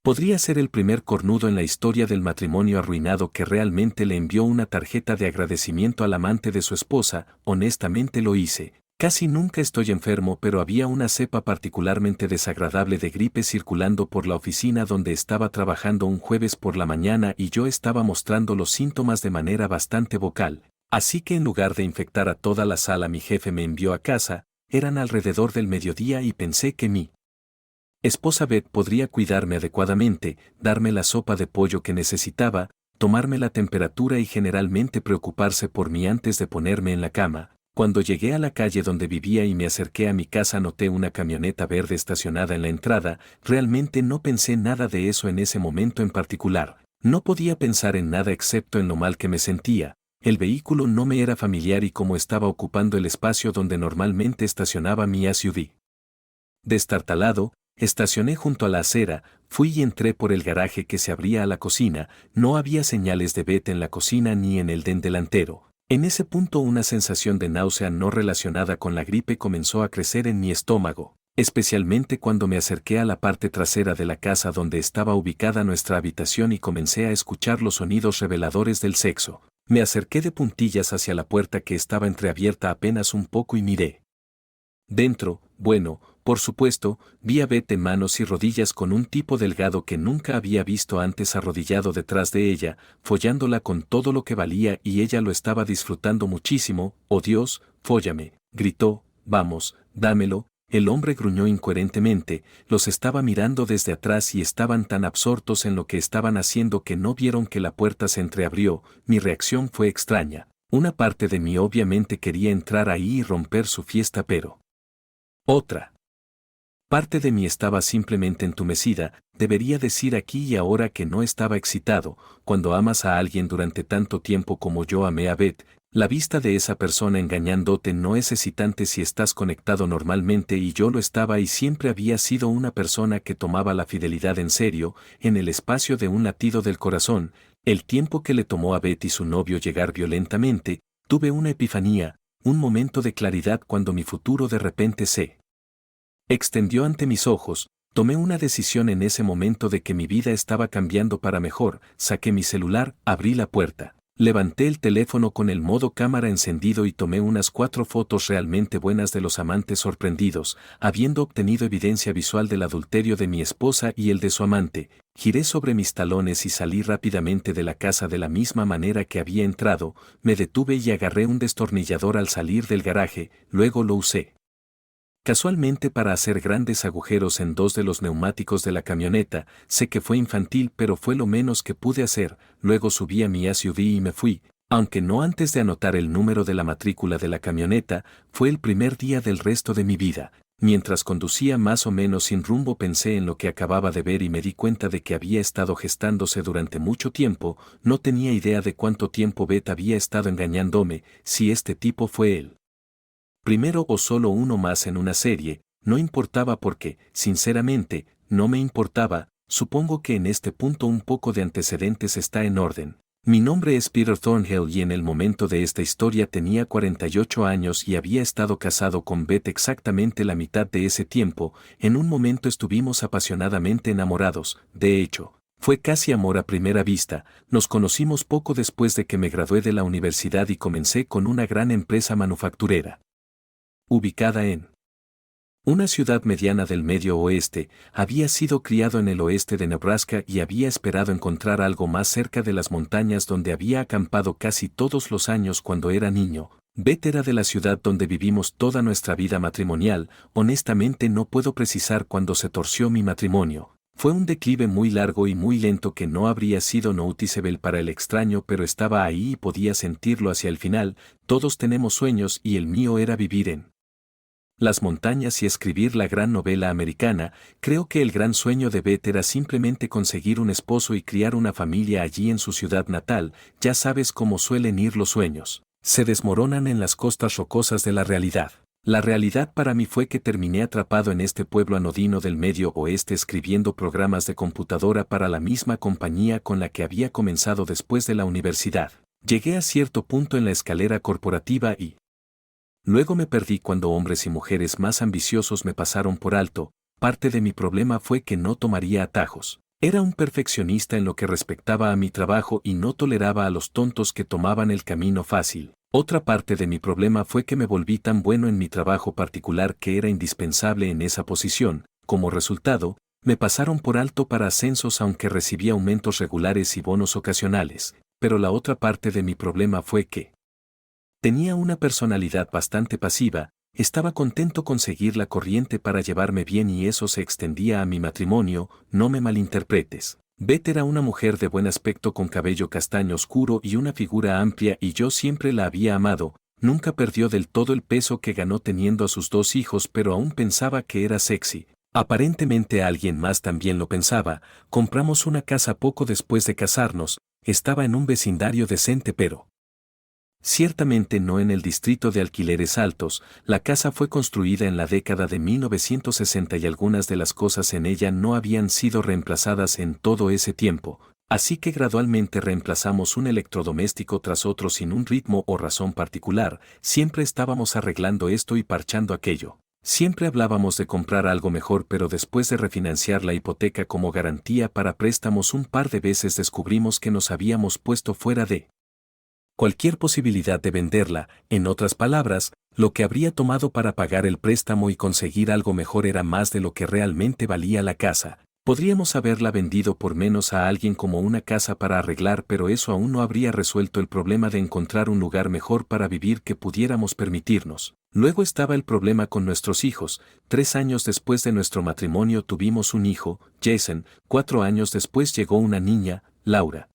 Podría ser el primer cornudo en la historia del matrimonio arruinado que realmente le envió una tarjeta de agradecimiento al amante de su esposa. Honestamente lo hice. Casi nunca estoy enfermo, pero había una cepa particularmente desagradable de gripe circulando por la oficina donde estaba trabajando un jueves por la mañana y yo estaba mostrando los síntomas de manera bastante vocal. Así que en lugar de infectar a toda la sala, mi jefe me envió a casa. Eran alrededor del mediodía y pensé que mi esposa Beth podría cuidarme adecuadamente, darme la sopa de pollo que necesitaba, tomarme la temperatura y generalmente preocuparse por mí antes de ponerme en la cama. Cuando llegué a la calle donde vivía y me acerqué a mi casa, noté una camioneta verde estacionada en la entrada. Realmente no pensé nada de eso en ese momento en particular. No podía pensar en nada excepto en lo mal que me sentía. El vehículo no me era familiar y como estaba ocupando el espacio donde normalmente estacionaba mi SUV. Destartalado, estacioné junto a la acera, fui y entré por el garaje que se abría a la cocina. No había señales de Beth en la cocina ni en el den delantero. En ese punto una sensación de náusea no relacionada con la gripe comenzó a crecer en mi estómago, especialmente cuando me acerqué a la parte trasera de la casa donde estaba ubicada nuestra habitación y comencé a escuchar los sonidos reveladores del sexo. Me acerqué de puntillas hacia la puerta que estaba entreabierta apenas un poco y miré. Dentro, bueno, por supuesto, vi a Beth de manos y rodillas con un tipo delgado que nunca había visto antes arrodillado detrás de ella, follándola con todo lo que valía y ella lo estaba disfrutando muchísimo. «Oh Dios, fóllame», gritó. «Vamos, dámelo». El hombre gruñó incoherentemente, los estaba mirando desde atrás y estaban tan absortos en lo que estaban haciendo que no vieron que la puerta se entreabrió. Mi reacción fue extraña. Una parte de mí obviamente quería entrar ahí y romper su fiesta, pero otra parte de mí estaba simplemente entumecida. Debería decir aquí y ahora que no estaba excitado. Cuando amas a alguien durante tanto tiempo como yo amé a Beth, la vista de esa persona engañándote no es excitante si estás conectado normalmente, y yo lo estaba y siempre había sido una persona que tomaba la fidelidad en serio. En el espacio de un latido del corazón, el tiempo que le tomó a Beth y su novio llegar violentamente, tuve una epifanía, un momento de claridad cuando mi futuro de repente se extendió ante mis ojos. Tomé una decisión en ese momento de que mi vida estaba cambiando para mejor. Saqué mi celular, abrí la puerta, levanté el teléfono con el modo cámara encendido y tomé unas 4 fotos realmente buenas de los amantes sorprendidos, habiendo obtenido evidencia visual del adulterio de mi esposa y el de su amante. Giré sobre mis talones y salí rápidamente de la casa de la misma manera que había entrado. Me detuve y agarré un destornillador al salir del garaje, luego lo usé casualmente para hacer grandes agujeros en 2 de los neumáticos de la camioneta. Sé que fue infantil, pero fue lo menos que pude hacer. Luego subí a mi SUV y me fui, aunque no antes de anotar el número de la matrícula de la camioneta. Fue el primer día del resto de mi vida. Mientras conducía más o menos sin rumbo, pensé en lo que acababa de ver y me di cuenta de que había estado gestándose durante mucho tiempo. No tenía idea de cuánto tiempo Beth había estado engañándome. Si este tipo fue él primero o solo uno más en una serie, no importaba porque, sinceramente, no me importaba. Supongo que en este punto un poco de antecedentes está en orden. Mi nombre es Peter Thornhill y en el momento de esta historia tenía 48 años y había estado casado con Beth exactamente la mitad de ese tiempo. En un momento estuvimos apasionadamente enamorados. De hecho, fue casi amor a primera vista. Nos conocimos poco después de que me gradué de la universidad y comencé con una gran empresa manufacturera ubicada en una ciudad mediana del medio oeste. Había sido criado en el oeste de Nebraska y había esperado encontrar algo más cerca de las montañas donde había acampado casi todos los años cuando era niño. Beth era de la ciudad donde vivimos toda nuestra vida matrimonial. Honestamente no puedo precisar cuándo se torció mi matrimonio. Fue un declive muy largo y muy lento que no habría sido noticeable para el extraño, pero estaba ahí y podía sentirlo hacia el final. Todos tenemos sueños y el mío era vivir en las montañas y escribir la gran novela americana. Creo que el gran sueño de Beth era simplemente conseguir un esposo y criar una familia allí en su ciudad natal. Ya sabes cómo suelen ir los sueños. Se desmoronan en las costas rocosas de la realidad. La realidad para mí fue que terminé atrapado en este pueblo anodino del medio oeste escribiendo programas de computadora para la misma compañía con la que había comenzado después de la universidad. Llegué a cierto punto en la escalera corporativa y luego me perdí cuando hombres y mujeres más ambiciosos me pasaron por alto. Parte de mi problema fue que no tomaría atajos. Era un perfeccionista en lo que respectaba a mi trabajo y no toleraba a los tontos que tomaban el camino fácil. Otra parte de mi problema fue que me volví tan bueno en mi trabajo particular que era indispensable en esa posición. Como resultado, me pasaron por alto para ascensos aunque recibía aumentos regulares y bonos ocasionales. Pero la otra parte de mi problema fue que tenía una personalidad bastante pasiva, estaba contento con seguir la corriente para llevarme bien y eso se extendía a mi matrimonio, no me malinterpretes. Beth era una mujer de buen aspecto con cabello castaño oscuro y una figura amplia y yo siempre la había amado, nunca perdió del todo el peso que ganó teniendo a sus 2 hijos pero aún pensaba que era sexy. Aparentemente alguien más también lo pensaba, compramos una casa poco después de casarnos, estaba en un vecindario decente pero ciertamente no en el distrito de alquileres altos, la casa fue construida en la década de 1960 y algunas de las cosas en ella no habían sido reemplazadas en todo ese tiempo, así que gradualmente reemplazamos un electrodoméstico tras otro sin un ritmo o razón particular, siempre estábamos arreglando esto y parchando aquello. Siempre hablábamos de comprar algo mejor pero después de refinanciar la hipoteca como garantía para préstamos un par de veces descubrimos que nos habíamos puesto fuera de cualquier posibilidad de venderla, en otras palabras, lo que habría tomado para pagar el préstamo y conseguir algo mejor era más de lo que realmente valía la casa. Podríamos haberla vendido por menos a alguien como una casa para arreglar, pero eso aún no habría resuelto el problema de encontrar un lugar mejor para vivir que pudiéramos permitirnos. Luego estaba el problema con nuestros hijos. 3 años después de nuestro matrimonio tuvimos un hijo, Jason. 4 años después llegó una niña, Laura.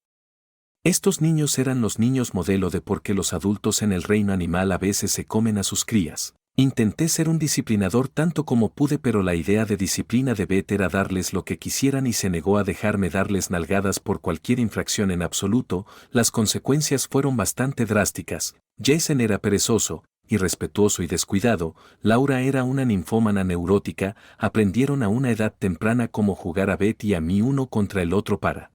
Estos niños eran los niños modelo de por qué los adultos en el reino animal a veces se comen a sus crías. Intenté ser un disciplinador tanto como pude pero la idea de disciplina de Beth era darles lo que quisieran y se negó a dejarme darles nalgadas por cualquier infracción en absoluto. Las consecuencias fueron bastante drásticas. Jason era perezoso, irrespetuoso y descuidado, Laura era una ninfómana neurótica, aprendieron a una edad temprana cómo jugar a Beth y a mí uno contra el otro para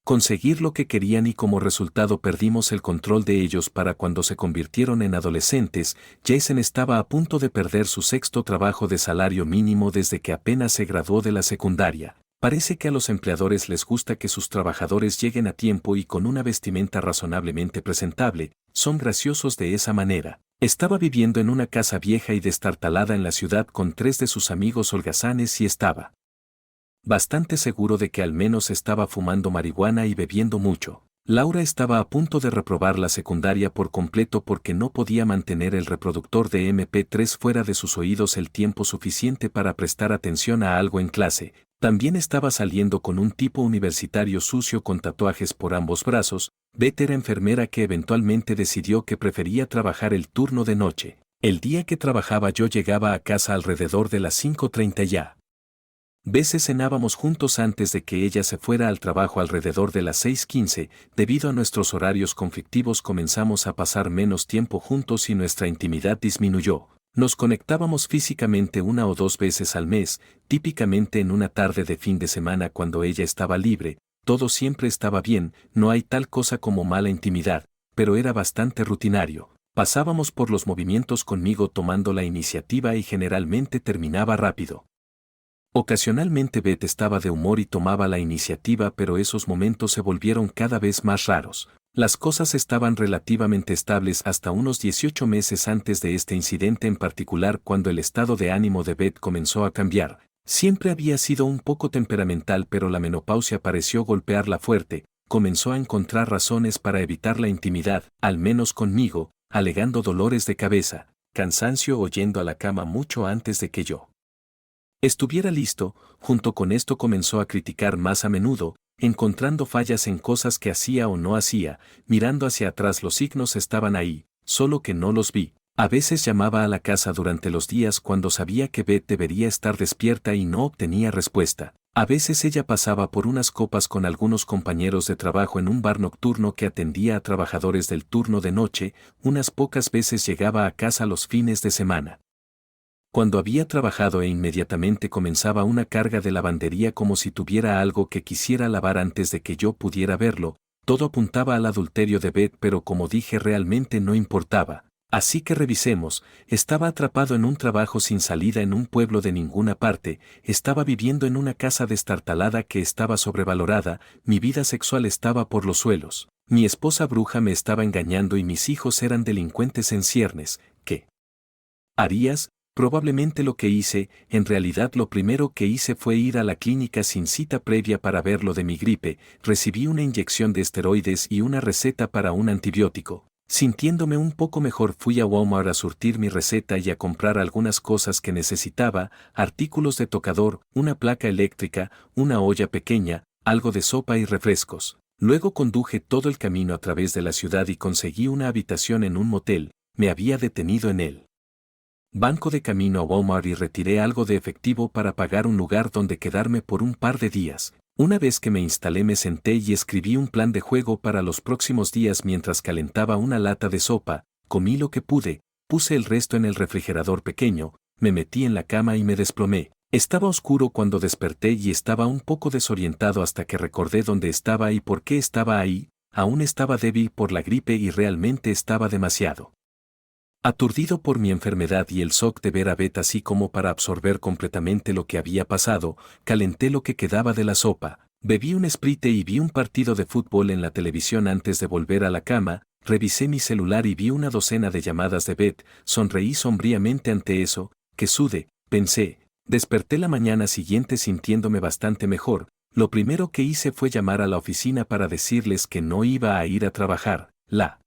conseguir lo que querían y como resultado perdimos el control de ellos para cuando se convirtieron en adolescentes. Jason estaba a punto de perder su 6º trabajo de salario mínimo desde que apenas se graduó de la secundaria. Parece que a los empleadores les gusta que sus trabajadores lleguen a tiempo y con una vestimenta razonablemente presentable, son graciosos de esa manera. Estaba viviendo en una casa vieja y destartalada en la ciudad con 3 de sus amigos holgazanes y estaba bastante seguro de que al menos estaba fumando marihuana y bebiendo mucho. Laura estaba a punto de reprobar la secundaria por completo porque no podía mantener el reproductor de MP3 fuera de sus oídos el tiempo suficiente para prestar atención a algo en clase. También estaba saliendo con un tipo universitario sucio con tatuajes por ambos brazos. Beth era enfermera que eventualmente decidió que prefería trabajar el turno de noche. El día que trabajaba yo llegaba a casa alrededor de las 5:30 ya. Veces cenábamos juntos antes de que ella se fuera al trabajo alrededor de las 6:15, debido a nuestros horarios conflictivos comenzamos a pasar menos tiempo juntos y nuestra intimidad disminuyó. Nos conectábamos físicamente 1 o 2 veces al mes, típicamente en una tarde de fin de semana cuando ella estaba libre, todo siempre estaba bien, no hay tal cosa como mala intimidad, pero era bastante rutinario. Pasábamos por los movimientos conmigo tomando la iniciativa y generalmente terminaba rápido. Ocasionalmente Beth estaba de humor y tomaba la iniciativa pero esos momentos se volvieron cada vez más raros. Las cosas estaban relativamente estables hasta unos 18 meses antes de este incidente en particular cuando el estado de ánimo de Beth comenzó a cambiar. Siempre había sido un poco temperamental pero la menopausia pareció golpearla fuerte, comenzó a encontrar razones para evitar la intimidad, al menos conmigo, alegando dolores de cabeza, cansancio o yendo a la cama mucho antes de que yo estuviera listo. Junto con esto comenzó a criticar más a menudo, encontrando fallas en cosas que hacía o no hacía, mirando hacia atrás los signos estaban ahí, solo que no los vi. A veces llamaba a la casa durante los días cuando sabía que Beth debería estar despierta y no obtenía respuesta. A veces ella pasaba por unas copas con algunos compañeros de trabajo en un bar nocturno que atendía a trabajadores del turno de noche, unas pocas veces llegaba a casa los fines de semana. Cuando había trabajado inmediatamente comenzaba una carga de lavandería como si tuviera algo que quisiera lavar antes de que yo pudiera verlo, todo apuntaba al adulterio de Beth pero como dije realmente no importaba. Así que revisemos, estaba atrapado en un trabajo sin salida en un pueblo de ninguna parte, estaba viviendo en una casa destartalada que estaba sobrevalorada, mi vida sexual estaba por los suelos, mi esposa bruja me estaba engañando y mis hijos eran delincuentes en ciernes. ¿Qué harías? Probablemente lo que hice, en realidad lo primero que hice fue ir a la clínica sin cita previa para ver lo de mi gripe, recibí una inyección de esteroides y una receta para un antibiótico. Sintiéndome un poco mejor fui a Walmart a surtir mi receta y a comprar algunas cosas que necesitaba, artículos de tocador, una placa eléctrica, una olla pequeña, algo de sopa y refrescos. Luego conduje todo el camino a través de la ciudad y conseguí una habitación en un motel, me había detenido en él. Banco de camino a Walmart y retiré algo de efectivo para pagar un lugar donde quedarme por un par de días. Una vez que me instalé me senté y escribí un plan de juego para los próximos días mientras calentaba una lata de sopa, comí lo que pude, puse el resto en el refrigerador pequeño, me metí en la cama y me desplomé. Estaba oscuro cuando desperté y estaba un poco desorientado hasta que recordé dónde estaba y por qué estaba ahí, aún estaba débil por la gripe y realmente estaba demasiado aturdido por mi enfermedad y el shock de ver a Beth así como para absorber completamente lo que había pasado, calenté lo que quedaba de la sopa, bebí un Sprite y vi un partido de fútbol en la televisión antes de volver a la cama, revisé mi celular y vi una docena de llamadas de Beth, sonreí sombríamente ante eso, que sude, pensé, desperté la mañana siguiente sintiéndome bastante mejor, lo primero que hice fue llamar a la oficina para decirles que no iba a ir a trabajar, la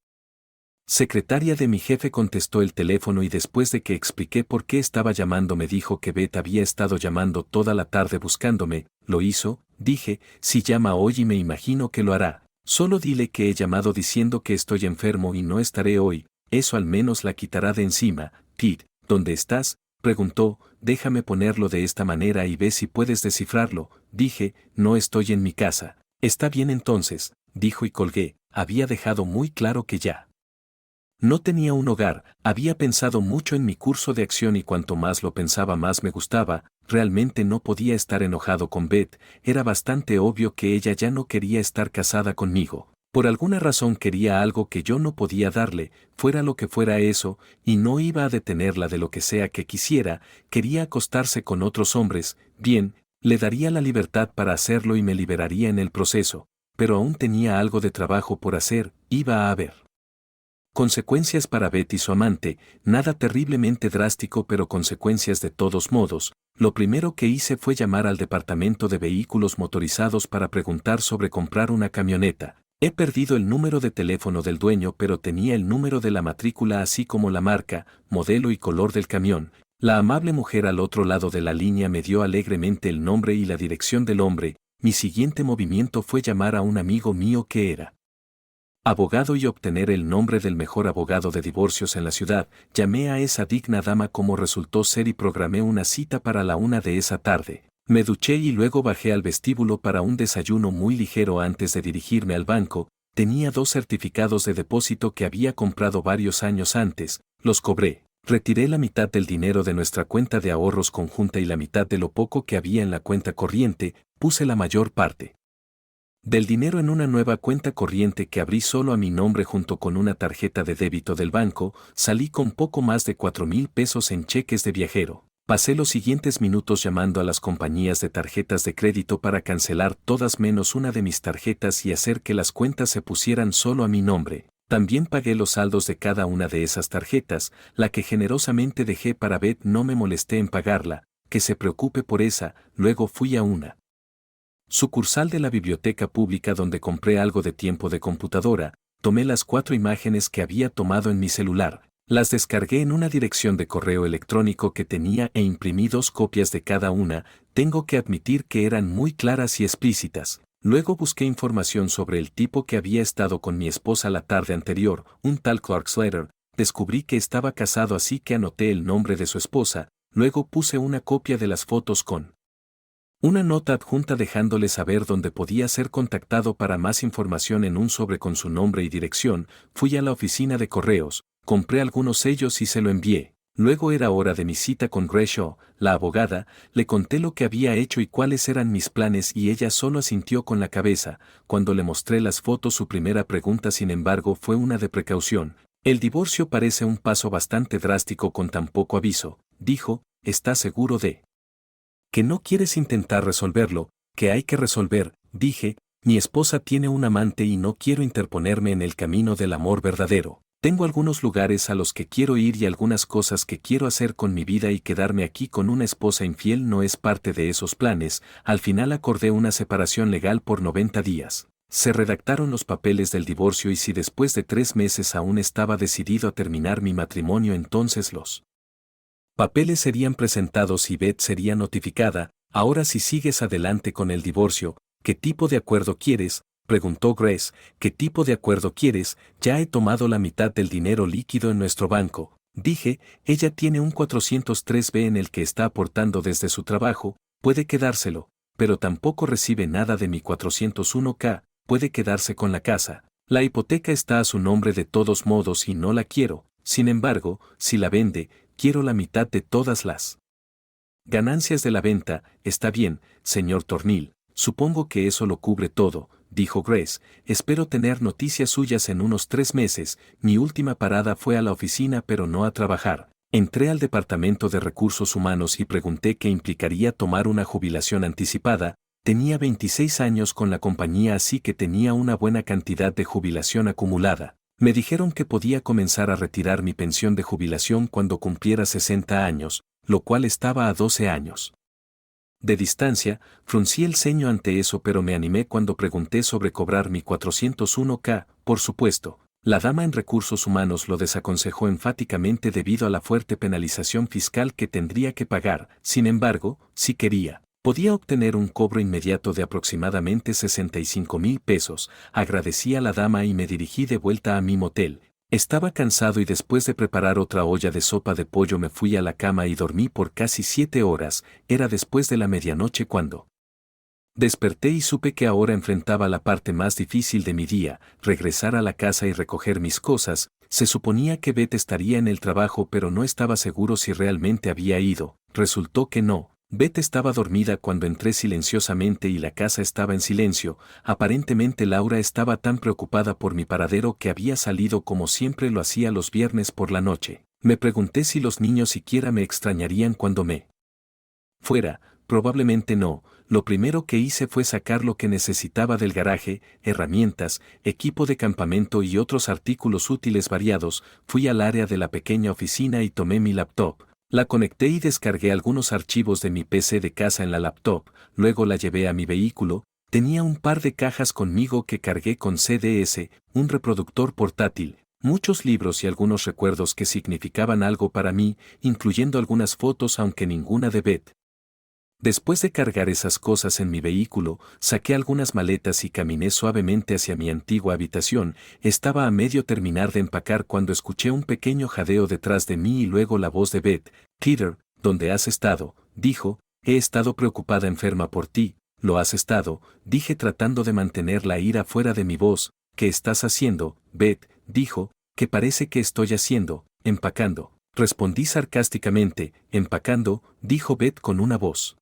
secretaria de mi jefe contestó el teléfono y después de que expliqué por qué estaba llamando me dijo que Beth había estado llamando toda la tarde buscándome. ¿Lo hizo? Dije, si llama hoy y me imagino que lo hará. Solo dile que he llamado diciendo que estoy enfermo y no estaré hoy, eso al menos la quitará de encima. Ted, ¿dónde estás? Preguntó, déjame ponerlo de esta manera y ve si puedes descifrarlo. Dije, no estoy en mi casa. Está bien entonces, dijo y colgué, había dejado muy claro que ya no tenía un hogar, había pensado mucho en mi curso de acción y cuanto más lo pensaba más me gustaba, realmente no podía estar enojado con Beth, era bastante obvio que ella ya no quería estar casada conmigo. Por alguna razón quería algo que yo no podía darle, fuera lo que fuera eso, y no iba a detenerla de lo que sea que quisiera, quería acostarse con otros hombres, bien, le daría la libertad para hacerlo y me liberaría en el proceso, pero aún tenía algo de trabajo por hacer, iba a haber consecuencias para Beth y su amante, nada terriblemente drástico pero consecuencias de todos modos. Lo primero que hice fue llamar al departamento de vehículos motorizados para preguntar sobre comprar una camioneta. He perdido el número de teléfono del dueño pero tenía el número de la matrícula así como la marca, modelo y color del camión. La amable mujer al otro lado de la línea me dio alegremente el nombre y la dirección del hombre. Mi siguiente movimiento fue llamar a un amigo mío que era abogado y obtener el nombre del mejor abogado de divorcios en la ciudad. Llamé a esa digna dama como resultó ser y programé una cita para la 1 de esa tarde. Me duché y luego bajé al vestíbulo para un desayuno muy ligero antes de dirigirme al banco. Tenía 2 certificados de depósito que había comprado varios años antes, los cobré. Retiré la mitad del dinero de nuestra cuenta de ahorros conjunta y la mitad de lo poco que había en la cuenta corriente, puse la mayor parte del dinero en una nueva cuenta corriente que abrí solo a mi nombre junto con una tarjeta de débito del banco, salí con poco más de 4,000 pesos en cheques de viajero. Pasé los siguientes minutos llamando a las compañías de tarjetas de crédito para cancelar todas menos una de mis tarjetas y hacer que las cuentas se pusieran solo a mi nombre. También pagué los saldos de cada una de esas tarjetas, la que generosamente dejé para Beth no me molesté en pagarla, que se preocupe por esa. Luego fui a una sucursal de la biblioteca pública donde compré algo de tiempo de computadora, tomé las 4 imágenes que había tomado en mi celular, las descargué en una dirección de correo electrónico que tenía e imprimí 2 copias de cada una. Tengo que admitir que eran muy claras y explícitas. Luego busqué información sobre el tipo que había estado con mi esposa la tarde anterior, un tal Clark Slater. Descubrí que estaba casado así que anoté el nombre de su esposa, luego puse una copia de las fotos con una nota adjunta dejándole saber dónde podía ser contactado para más información en un sobre con su nombre y dirección. Fui a la oficina de correos, compré algunos sellos y se lo envié. Luego era hora de mi cita con Grace, la abogada, le conté lo que había hecho y cuáles eran mis planes y ella solo asintió con la cabeza. Cuando le mostré las fotos su primera pregunta sin embargo fue una de precaución. El divorcio parece un paso bastante drástico con tan poco aviso, dijo. ¿Estás seguro de que no quieres intentar resolverlo? Que hay que resolver, dije. Mi esposa tiene un amante y no quiero interponerme en el camino del amor verdadero. Tengo algunos lugares a los que quiero ir y algunas cosas que quiero hacer con mi vida, y quedarme aquí con una esposa infiel no es parte de esos planes. Al final acordé una separación legal por 90 días. Se redactaron los papeles del divorcio y si después de 3 meses aún estaba decidido a terminar mi matrimonio, entonces los papeles serían presentados y Beth sería notificada. Ahora, si sigues adelante con el divorcio, ¿qué tipo de acuerdo quieres?, preguntó Grace. ¿Qué tipo de acuerdo quieres? Ya he tomado la mitad del dinero líquido en nuestro banco, dije. Ella tiene un 403B en el que está aportando desde su trabajo, puede quedárselo, pero tampoco recibe nada de mi 401K, puede quedarse con la casa. La hipoteca está a su nombre de todos modos y no la quiero. Sin embargo, si la vende, quiero la mitad de todas las ganancias de la venta. Está bien, señor Thornhill, supongo que eso lo cubre todo, dijo Grace. Espero tener noticias suyas en unos 3 meses. Mi última parada fue a la oficina, pero no a trabajar. Entré al departamento de recursos humanos y pregunté qué implicaría tomar una jubilación anticipada. Tenía 26 años con la compañía, así que tenía una buena cantidad de jubilación acumulada. Me dijeron que podía comenzar a retirar mi pensión de jubilación cuando cumpliera 60 años, lo cual estaba a 12 años de distancia. Fruncí el ceño ante eso, pero me animé cuando pregunté sobre cobrar mi 401K. Por supuesto. La dama en recursos humanos lo desaconsejó enfáticamente debido a la fuerte penalización fiscal que tendría que pagar. Sin embargo, si quería, podía obtener un cobro inmediato de aproximadamente 65,000 pesos. Agradecí a la dama y me dirigí de vuelta a mi motel. Estaba cansado y después de preparar otra olla de sopa de pollo me fui a la cama y dormí por casi 7 horas. Era después de la medianoche cuando desperté y supe que ahora enfrentaba la parte más difícil de mi día, regresar a la casa y recoger mis cosas. Se suponía que Beth estaría en el trabajo, pero no estaba seguro si realmente había ido. Resultó que no. Beth estaba dormida cuando entré silenciosamente y la casa estaba en silencio. Aparentemente Laura estaba tan preocupada por mi paradero que había salido como siempre lo hacía los viernes por la noche. Me pregunté si los niños siquiera me extrañarían cuando me fuera. Probablemente no. Lo primero que hice fue sacar lo que necesitaba del garaje: herramientas, equipo de campamento y otros artículos útiles variados. Fui al área de la pequeña oficina y tomé mi laptop. La conecté y descargué algunos archivos de mi PC de casa en la laptop. Luego la llevé a mi vehículo. Tenía un par de cajas conmigo que cargué con CDs, un reproductor portátil, muchos libros y algunos recuerdos que significaban algo para mí, incluyendo algunas fotos, aunque ninguna de Beth. Después de cargar esas cosas en mi vehículo, saqué algunas maletas y caminé suavemente hacia mi antigua habitación. Estaba a medio terminar de empacar cuando escuché un pequeño jadeo detrás de mí y luego la voz de Beth. Peter, ¿dónde has estado?, dijo. He estado preocupada, enferma por ti. ¿Lo has estado?, dije tratando de mantener la ira fuera de mi voz. ¿Qué estás haciendo?, Beth dijo. ¿Qué parece que estoy haciendo? Empacando, respondí sarcásticamente. Empacando, dijo Beth con una voz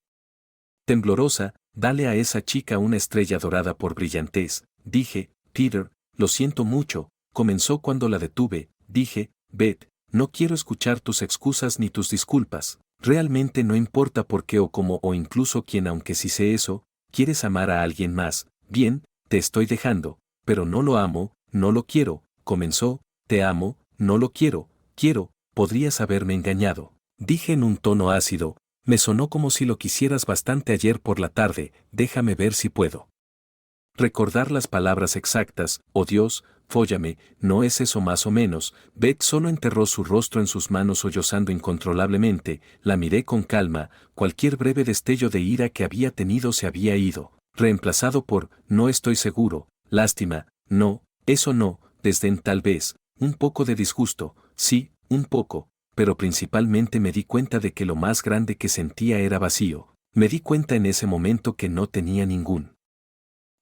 temblorosa. Dale a esa chica una estrella dorada por brillantez, dije. Peter, lo siento mucho, comenzó cuando la detuve. Dije, Beth, no quiero escuchar tus excusas ni tus disculpas. Realmente no importa por qué o cómo o incluso quién, aunque sí sé eso. ¿Quieres amar a alguien más? Bien, te estoy dejando. Pero no lo amo, no lo quiero, comenzó. Te amo, no lo quiero, podrías haberme engañado, dije en un tono ácido. Me sonó como si lo quisieras bastante ayer por la tarde. Déjame ver si puedo recordar las palabras exactas. Oh Dios, fóllame, ¿no es eso más o menos? Beth solo enterró su rostro en sus manos sollozando incontrolablemente. La miré con calma. Cualquier breve destello de ira que había tenido se había ido, reemplazado por, no estoy seguro, lástima, no, eso no, desdén tal vez, un poco de disgusto, sí, un poco. Pero principalmente me di cuenta de que lo más grande que sentía era vacío. Me di cuenta en ese momento que no tenía ningún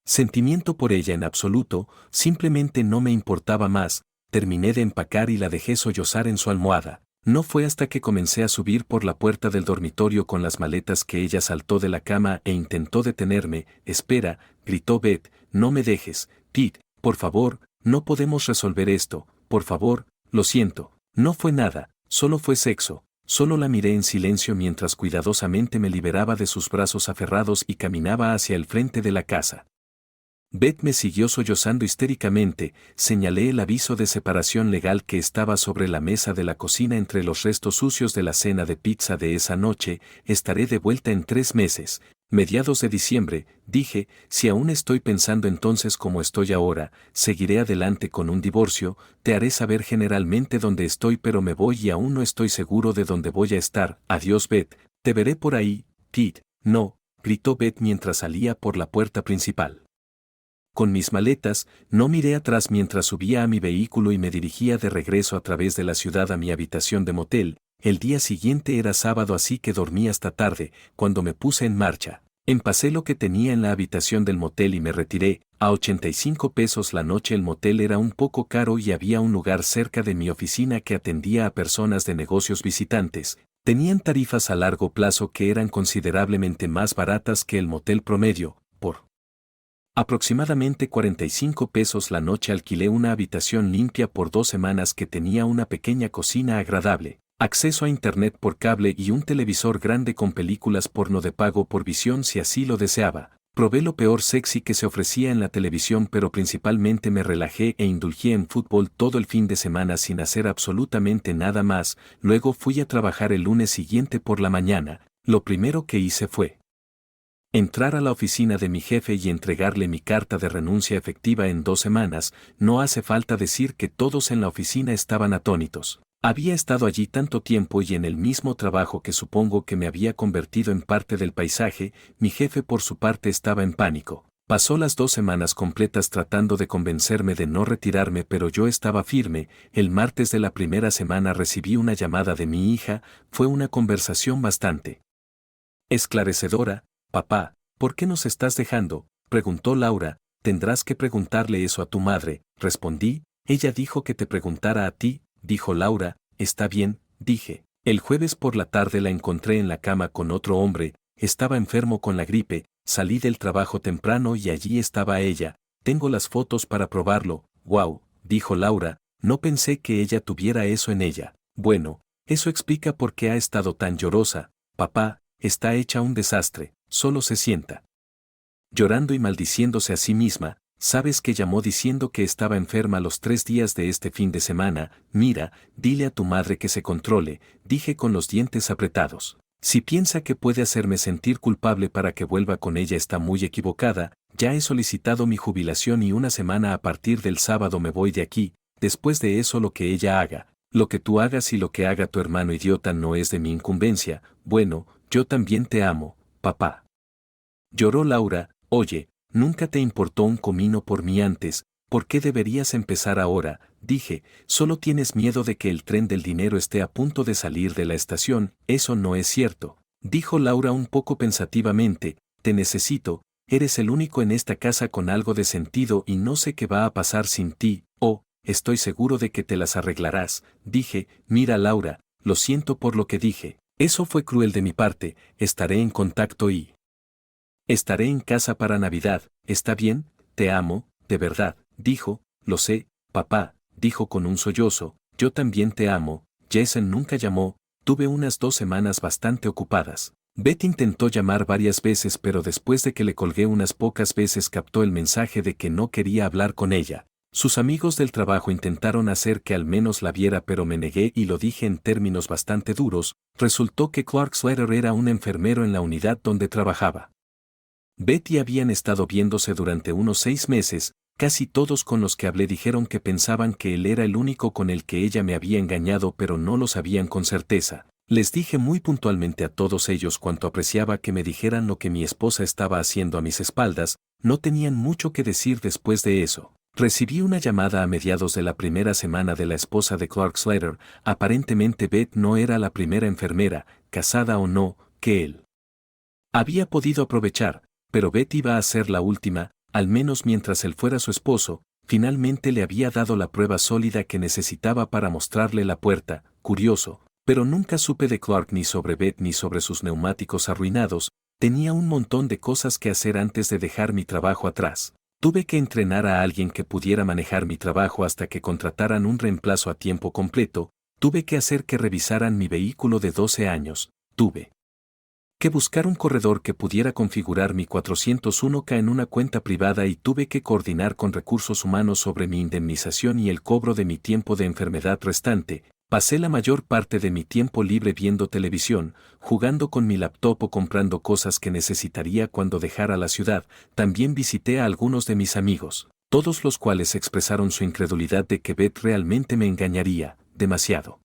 sentimiento por ella en absoluto. Simplemente no me importaba más. Terminé de empacar y la dejé sollozar en su almohada. No fue hasta que comencé a subir por la puerta del dormitorio con las maletas que ella saltó de la cama e intentó detenerme. Espera, gritó Beth, no me dejes. Pete, por favor, no podemos resolver esto, por favor. lo siento, no fue nada, solo fue sexo. Solo la miré en silencio mientras cuidadosamente me liberaba de sus brazos aferrados y caminaba hacia el frente de la casa. Beth me siguió sollozando histéricamente, señalé el aviso de separación legal que estaba sobre la mesa de la cocina entre los restos sucios de la cena de pizza de esa noche. Estaré de vuelta en 3 meses, mediados de diciembre, dije. Si aún estoy pensando entonces como estoy ahora, seguiré adelante con un divorcio. Te haré saber generalmente dónde estoy, pero me voy y aún no estoy seguro de dónde voy a estar. Adiós, Beth, te veré por ahí, Pete. No, gritó Beth mientras salía por la puerta principal. Con mis maletas, no miré atrás mientras subía a mi vehículo y me dirigía de regreso a través de la ciudad a mi habitación de motel. El día siguiente era sábado, así que dormí hasta tarde. Cuando me puse en marcha, empacé lo que tenía en la habitación del motel y me retiré. A 85 pesos la noche. El motel era un poco caro y había un lugar cerca de mi oficina que atendía a personas de negocios visitantes. Tenían tarifas a largo plazo que eran considerablemente más baratas que el motel promedio. Por aproximadamente 45 pesos la noche alquilé una habitación limpia por 2 semanas que tenía una pequeña cocina agradable, acceso a internet por cable y un televisor grande con películas porno de pago por visión si así lo deseaba. Probé lo peor sexy que se ofrecía en la televisión, pero principalmente me relajé e indulgé en fútbol todo el fin de semana sin hacer absolutamente nada más. Luego fui a trabajar el lunes siguiente por la mañana. Lo primero que hice fue entrar a la oficina de mi jefe y entregarle mi carta de renuncia efectiva en 2 semanas. No hace falta decir que todos en la oficina estaban atónitos. Había estado allí tanto tiempo y en el mismo trabajo que supongo que me había convertido en parte del paisaje. Mi jefe por su parte estaba en pánico. Pasó las 2 semanas completas tratando de convencerme de no retirarme, pero yo estaba firme. El martes de la primera semana recibí una llamada de mi hija. Fue una conversación bastante esclarecedora. Papá, ¿por qué nos estás dejando?, preguntó Laura. Tendrás que preguntarle eso a tu madre, respondí. Ella dijo que te preguntara a ti, dijo Laura. Está bien, dije. El jueves por la tarde la encontré en la cama con otro hombre. Estaba enfermo con la gripe. Salí del trabajo temprano y allí estaba ella. Tengo las fotos para probarlo. Wow, dijo Laura. No pensé que ella tuviera eso en ella. Bueno, eso explica por qué ha estado tan llorosa. Papá, está hecha un desastre. Solo se sienta llorando y maldiciéndose a sí misma. ¿Sabes que llamó diciendo que estaba enferma los 3 días de este fin de semana? Mira, dile a tu madre que se controle, dije con los dientes apretados. Si piensa que puede hacerme sentir culpable para que vuelva con ella, está muy equivocada. Ya he solicitado mi jubilación y 1 semana a partir del sábado me voy de aquí. Después de eso, lo que ella haga, lo que tú hagas y lo que haga tu hermano idiota no es de mi incumbencia. Bueno, yo también te amo, papá. Lloró Laura. Oye, nunca te importó un comino por mí antes. ¿Por qué deberías empezar ahora? Dije. Solo tienes miedo de que el tren del dinero esté a punto de salir de la estación. Eso no es cierto, dijo Laura un poco pensativamente. Te necesito. Eres el único en esta casa con algo de sentido y no sé qué va a pasar sin ti. Oh, estoy seguro de que te las arreglarás, dije. Mira, Laura, lo siento por lo que dije. Eso fue cruel de mi parte. Estaré en contacto y estaré en casa para Navidad. ¿Está bien? Te amo, de verdad, dijo. Lo sé, papá, dijo con un sollozo. Yo también te amo. Jason nunca llamó. Tuve unas 2 semanas bastante ocupadas. Beth intentó llamar varias veces, pero después de que le colgué unas pocas veces captó el mensaje de que no quería hablar con ella. Sus amigos del trabajo intentaron hacer que al menos la viera, pero me negué y lo dije en términos bastante duros. Resultó que Clark Slater era un enfermero en la unidad donde trabajaba. Betty habían estado viéndose durante unos 6 meses. Casi todos con los que hablé dijeron que pensaban que él era el único con el que ella me había engañado, pero no lo sabían con certeza. Les dije muy puntualmente a todos ellos cuánto apreciaba que me dijeran lo que mi esposa estaba haciendo a mis espaldas. No tenían mucho que decir después de eso. Recibí una llamada a mediados de la primera semana de la esposa de Clark Slater. Aparentemente Beth no era la primera enfermera, casada o no, que él había podido aprovechar, pero Beth iba a ser la última, al menos mientras él fuera su esposo. Finalmente le había dado la prueba sólida que necesitaba para mostrarle la puerta. Curioso, pero nunca supe de Clark ni sobre Beth ni sobre sus neumáticos arruinados. Tenía un montón de cosas que hacer antes de dejar mi trabajo atrás. Tuve que entrenar a alguien que pudiera manejar mi trabajo hasta que contrataran un reemplazo a tiempo completo, tuve que hacer que revisaran mi vehículo de 12 años, tuve que buscar un corredor que pudiera configurar mi 401k en una cuenta privada y tuve que coordinar con recursos humanos sobre mi indemnización y el cobro de mi tiempo de enfermedad restante. Pasé la mayor parte de mi tiempo libre viendo televisión, jugando con mi laptop o comprando cosas que necesitaría cuando dejara la ciudad. También visité a algunos de mis amigos, todos los cuales expresaron su incredulidad de que Beth realmente me engañaría, demasiado.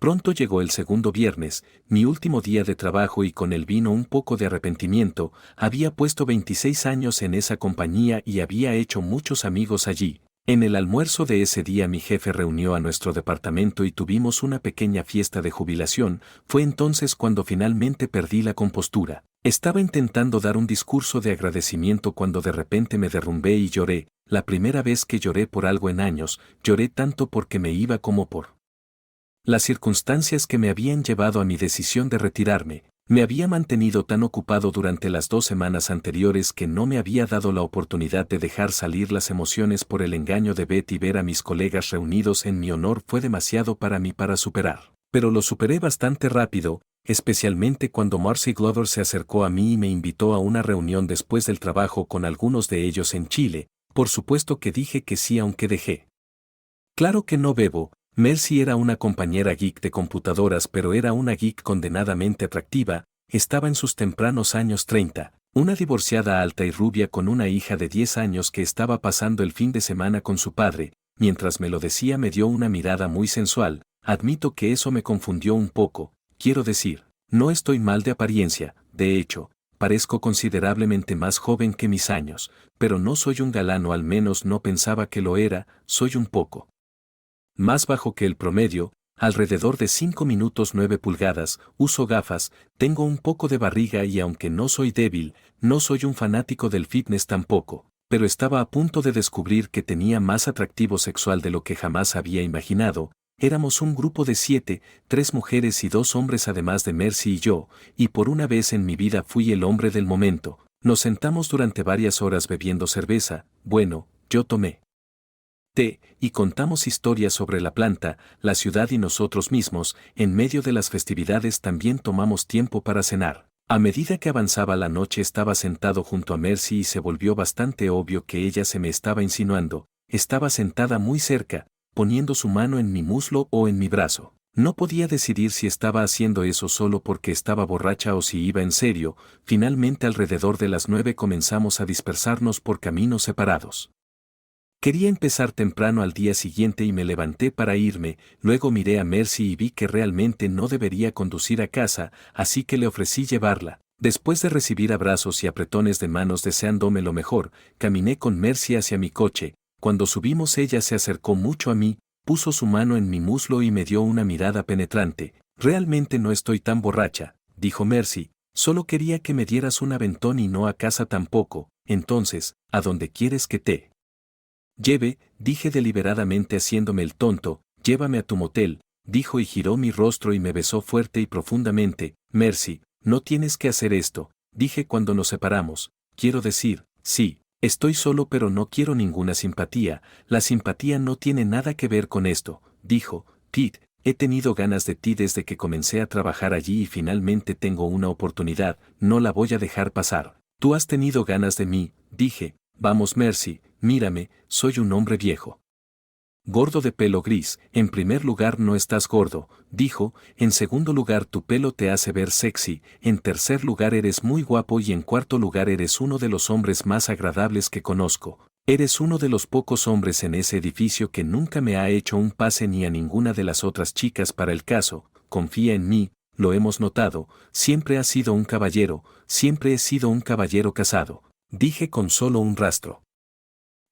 Pronto llegó el segundo viernes, mi último día de trabajo y con él vino un poco de arrepentimiento. Había puesto 26 años en esa compañía y había hecho muchos amigos allí. En el almuerzo de ese día mi jefe reunió a nuestro departamento y tuvimos una pequeña fiesta de jubilación. Fue entonces cuando finalmente perdí la compostura. Estaba intentando dar un discurso de agradecimiento cuando de repente me derrumbé y lloré. La primera vez que lloré por algo en años, lloré tanto porque me iba como por las circunstancias que me habían llevado a mi decisión de retirarme. Me había mantenido tan ocupado durante las 2 semanas anteriores que no me había dado la oportunidad de dejar salir las emociones por el engaño de Beth y ver a mis colegas reunidos en mi honor fue demasiado para mí para superar. Pero lo superé bastante rápido, especialmente cuando Marcy Glover se acercó a mí y me invitó a una reunión después del trabajo con algunos de ellos en Chile. Por supuesto que dije que sí aunque dejé claro que no bebo. Mercy era una compañera geek de computadoras pero era una geek condenadamente atractiva, estaba en sus tempranos años 30, una divorciada alta y rubia con una hija de 10 años que estaba pasando el fin de semana con su padre. Mientras me lo decía me dio una mirada muy sensual. Admito que eso me confundió un poco, quiero decir, no estoy mal de apariencia, de hecho, parezco considerablemente más joven que mis años, pero no soy un galán o al menos no pensaba que lo era, soy un poco más bajo que el promedio, alrededor de 5 minutos 9 pulgadas, uso gafas, tengo un poco de barriga y aunque no soy débil, no soy un fanático del fitness tampoco, pero estaba a punto de descubrir que tenía más atractivo sexual de lo que jamás había imaginado. Éramos un grupo de 7, 3 mujeres y 2 hombres además de Mercy y yo, y por una vez en mi vida fui el hombre del momento. Nos sentamos durante varias horas bebiendo cerveza, bueno, yo tomé té, y contamos historias sobre la planta, la ciudad y nosotros mismos. En medio de las festividades también tomamos tiempo para cenar. A medida que avanzaba la noche estaba sentado junto a Mercy y se volvió bastante obvio que ella se me estaba insinuando. Estaba sentada muy cerca, poniendo su mano en mi muslo o en mi brazo. No podía decidir si estaba haciendo eso solo porque estaba borracha o si iba en serio. Finalmente alrededor de las 9 comenzamos a dispersarnos por caminos separados. Quería empezar temprano al día siguiente y me levanté para irme. Luego miré a Mercy y vi que realmente no debería conducir a casa, así que le ofrecí llevarla. Después de recibir abrazos y apretones de manos deseándome lo mejor, caminé con Mercy hacia mi coche. Cuando subimos ella se acercó mucho a mí, puso su mano en mi muslo y me dio una mirada penetrante. Realmente no estoy tan borracha, dijo Mercy, solo quería que me dieras un aventón y no a casa tampoco. Entonces, ¿a dónde quieres que te lleve? Dije deliberadamente haciéndome el tonto. Llévame a tu motel, dijo y giró mi rostro y me besó fuerte y profundamente. Mercy, no tienes que hacer esto, dije cuando nos separamos. Quiero decir, sí, estoy solo pero no quiero ninguna simpatía. La simpatía no tiene nada que ver con esto, dijo. Pete, he tenido ganas de ti desde que comencé a trabajar allí y finalmente tengo una oportunidad, no la voy a dejar pasar. Tú has tenido ganas de mí, dije. Vamos Mercy, mírame, soy un hombre viejo, gordo de pelo gris. En primer lugar no estás gordo, dijo. En segundo lugar tu pelo te hace ver sexy. En tercer lugar eres muy guapo y en cuarto lugar eres uno de los hombres más agradables que conozco. Eres uno de los pocos hombres en ese edificio que nunca me ha hecho un pase ni a ninguna de las otras chicas para el caso. Confía en mí, lo hemos notado. Siempre has sido un caballero, siempre he sido un caballero casado, dije con solo un rastro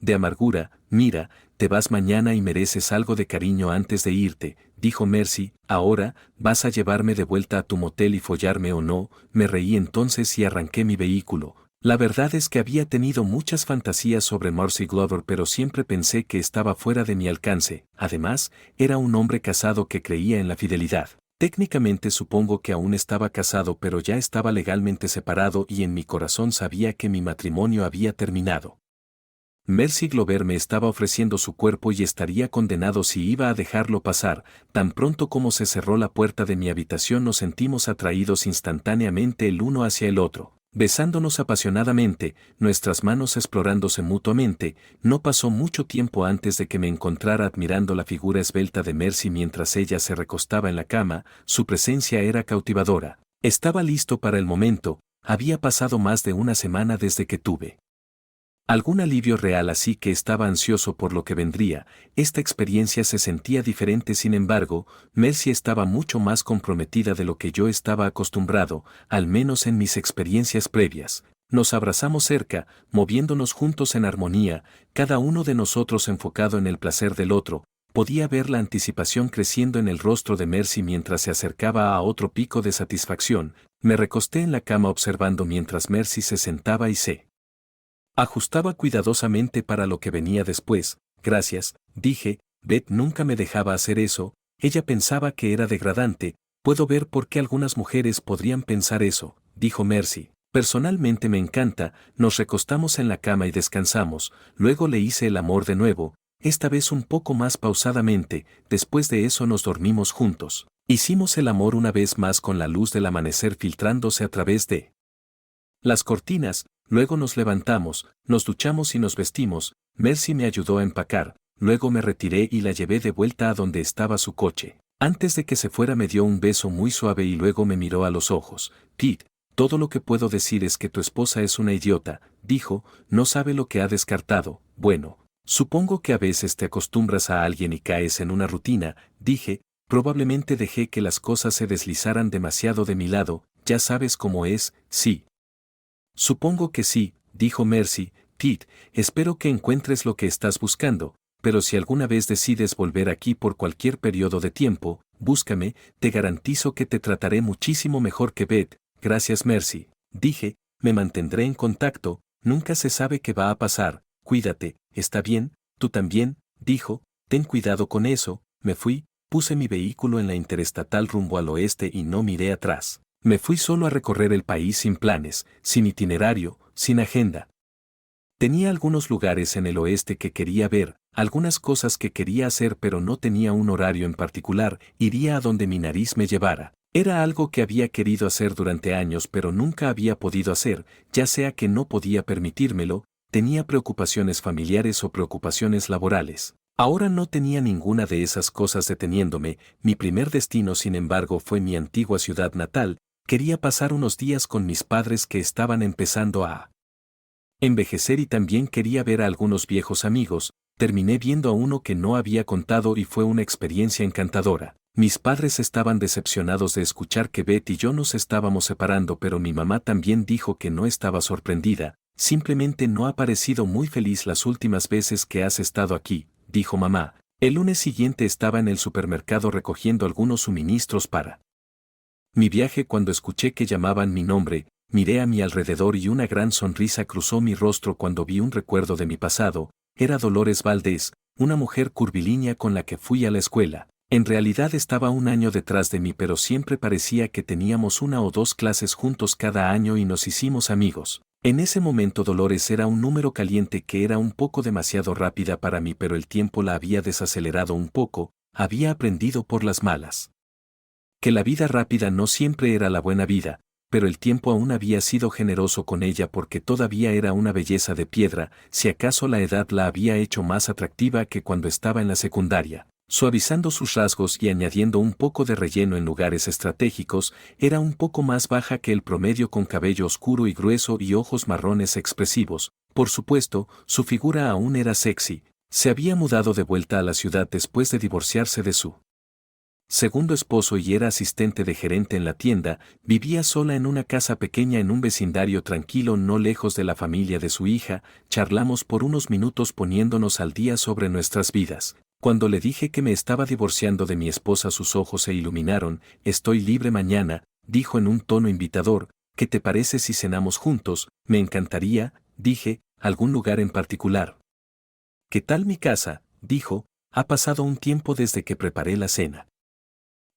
de amargura. Mira, te vas mañana y mereces algo de cariño antes de irte, dijo Mercy. Ahora, ¿vas a llevarme de vuelta a tu motel y follarme o no? Me reí entonces y arranqué mi vehículo. La verdad es que había tenido muchas fantasías sobre Marcy Glover pero siempre pensé que estaba fuera de mi alcance. Además, era un hombre casado que creía en la fidelidad. Técnicamente supongo que aún estaba casado pero ya estaba legalmente separado y en mi corazón sabía que mi matrimonio había terminado. Mercy Glover me estaba ofreciendo su cuerpo y estaría condenado si iba a dejarlo pasar. Tan pronto como se cerró la puerta de mi habitación nos sentimos atraídos instantáneamente el uno hacia el otro, besándonos apasionadamente, nuestras manos explorándose mutuamente. No pasó mucho tiempo antes de que me encontrara admirando la figura esbelta de Mercy mientras ella se recostaba en la cama. Su presencia era cautivadora. Estaba listo para el momento. Había pasado más de una semana desde que tuve algún alivio real, así que estaba ansioso por lo que vendría. Esta experiencia se sentía diferente, sin embargo. Mercy estaba mucho más comprometida de lo que yo estaba acostumbrado, al menos en mis experiencias previas. Nos abrazamos cerca, moviéndonos juntos en armonía, cada uno de nosotros enfocado en el placer del otro. Podía ver la anticipación creciendo en el rostro de Mercy mientras se acercaba a otro pico de satisfacción. Me recosté en la cama observando mientras Mercy se sentaba y se ajustaba cuidadosamente para lo que venía después. Gracias, dije. Beth nunca me dejaba hacer eso. Ella pensaba que era degradante. Puedo ver por qué algunas mujeres podrían pensar eso, dijo Mercy. Personalmente me encanta. Nos recostamos en la cama y descansamos. Luego le hice el amor de nuevo, esta vez un poco más pausadamente. Después de eso nos dormimos juntos. Hicimos el amor una vez más con la luz del amanecer filtrándose a través de las cortinas. Luego nos levantamos, nos duchamos y nos vestimos. Mercy me ayudó a empacar. Luego me retiré y la llevé de vuelta a donde estaba su coche. Antes de que se fuera me dio un beso muy suave y luego me miró a los ojos. Pete, todo lo que puedo decir es que tu esposa es una idiota, dijo. No sabe lo que ha descartado. Bueno, supongo que a veces te acostumbras a alguien y caes en una rutina, dije. Probablemente dejé que las cosas se deslizaran demasiado de mi lado. Ya sabes cómo es. Sí. Supongo que sí, dijo Mercy. Pete, espero que encuentres lo que estás buscando, pero si alguna vez decides volver aquí por cualquier periodo de tiempo, búscame. Te garantizo que te trataré muchísimo mejor que Beth. Gracias, Mercy, dije. Me mantendré en contacto. Nunca se sabe qué va a pasar. Cuídate. ¿Está bien? Tú también, dijo. Ten cuidado con eso. Me fui, puse mi vehículo en la interestatal rumbo al oeste y no miré atrás. Me fui solo a recorrer el país sin planes, sin itinerario, sin agenda. Tenía algunos lugares en el oeste que quería ver, algunas cosas que quería hacer, pero no tenía un horario en particular. Iría a donde mi nariz me llevara. Era algo que había querido hacer durante años pero nunca había podido hacer, ya sea que no podía permitírmelo. Tenía preocupaciones familiares o preocupaciones laborales. Ahora no tenía ninguna de esas cosas deteniéndome. Mi primer destino, sin embargo, fue mi antigua ciudad natal. Quería pasar unos días con mis padres que estaban empezando a envejecer y también quería ver a algunos viejos amigos. Terminé viendo a uno que no había contado y fue una experiencia encantadora. Mis padres estaban decepcionados de escuchar que Beth y yo nos estábamos separando, pero mi mamá también dijo que no estaba sorprendida. Simplemente no ha parecido muy feliz las últimas veces que has estado aquí, dijo mamá. El lunes siguiente estaba en el supermercado recogiendo algunos suministros para mi viaje cuando escuché que llamaban mi nombre. Miré a mi alrededor y una gran sonrisa cruzó mi rostro cuando vi un recuerdo de mi pasado. Era Dolores Valdés, una mujer curvilínea con la que fui a la escuela. En realidad estaba un año detrás de mí, pero siempre parecía que teníamos una o dos clases juntos cada año y nos hicimos amigos. En ese momento Dolores era un número caliente que era un poco demasiado rápida para mí, pero el tiempo la había desacelerado un poco. Había aprendido por las malas que la vida rápida no siempre era la buena vida, pero el tiempo aún había sido generoso con ella porque todavía era una belleza de piedra. Si acaso la edad la había hecho más atractiva que cuando estaba en la secundaria. Suavizando sus rasgos y añadiendo un poco de relleno en lugares estratégicos, era un poco más baja que el promedio, con cabello oscuro y grueso y ojos marrones expresivos. Por supuesto, su figura aún era sexy. Se había mudado de vuelta a la ciudad después de divorciarse de su segundo esposo y era asistente de gerente en la tienda. Vivía sola en una casa pequeña en un vecindario tranquilo no lejos de la familia de su hija. Charlamos por unos minutos poniéndonos al día sobre nuestras vidas. Cuando le dije que me estaba divorciando de mi esposa, sus ojos se iluminaron. Estoy libre mañana, dijo en un tono invitador. ¿Qué te parece si cenamos juntos? Me encantaría, dije. ¿Algún lugar en particular? ¿Qué tal mi casa? Dijo. Ha pasado un tiempo desde que preparé la cena.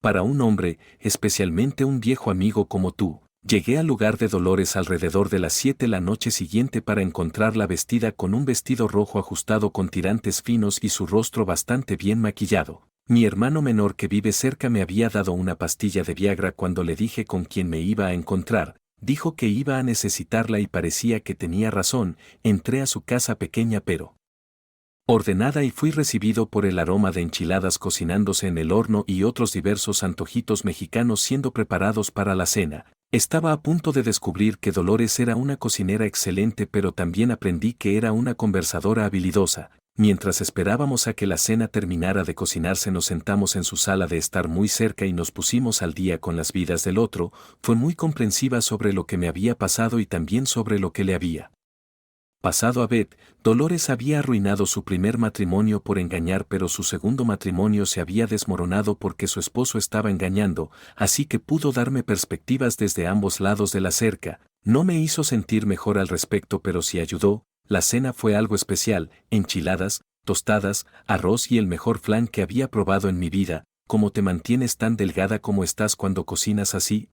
Para un hombre, especialmente un viejo amigo como tú, Llegué al lugar de Dolores alrededor de las 7 la noche siguiente para encontrarla vestida con un vestido rojo ajustado con tirantes finos y su rostro bastante bien maquillado. Mi hermano menor que vive cerca me había dado una pastilla de Viagra cuando le dije con quién me iba a encontrar. Dijo que iba a necesitarla y parecía que tenía razón. Entré a su casa pequeña pero ordenada y fui recibido por el aroma de enchiladas cocinándose en el horno y otros diversos antojitos mexicanos siendo preparados para la cena. Estaba a punto de descubrir que Dolores era una cocinera excelente, pero también aprendí que era una conversadora habilidosa. Mientras esperábamos a que la cena terminara de cocinarse, nos sentamos en su sala de estar muy cerca y nos pusimos al día con las vidas del otro. Fue muy comprensiva sobre lo que me había pasado y también sobre lo que le había pasado a Beth. Dolores había arruinado su primer matrimonio por engañar, pero su segundo matrimonio se había desmoronado porque su esposo estaba engañando, así que pudo darme perspectivas desde ambos lados de la cerca. No me hizo sentir mejor al respecto, pero sí ayudó. La cena fue algo especial: enchiladas, tostadas, arroz y el mejor flan que había probado en mi vida. ¿Cómo te mantienes tan delgada como estás cuando cocinas así?,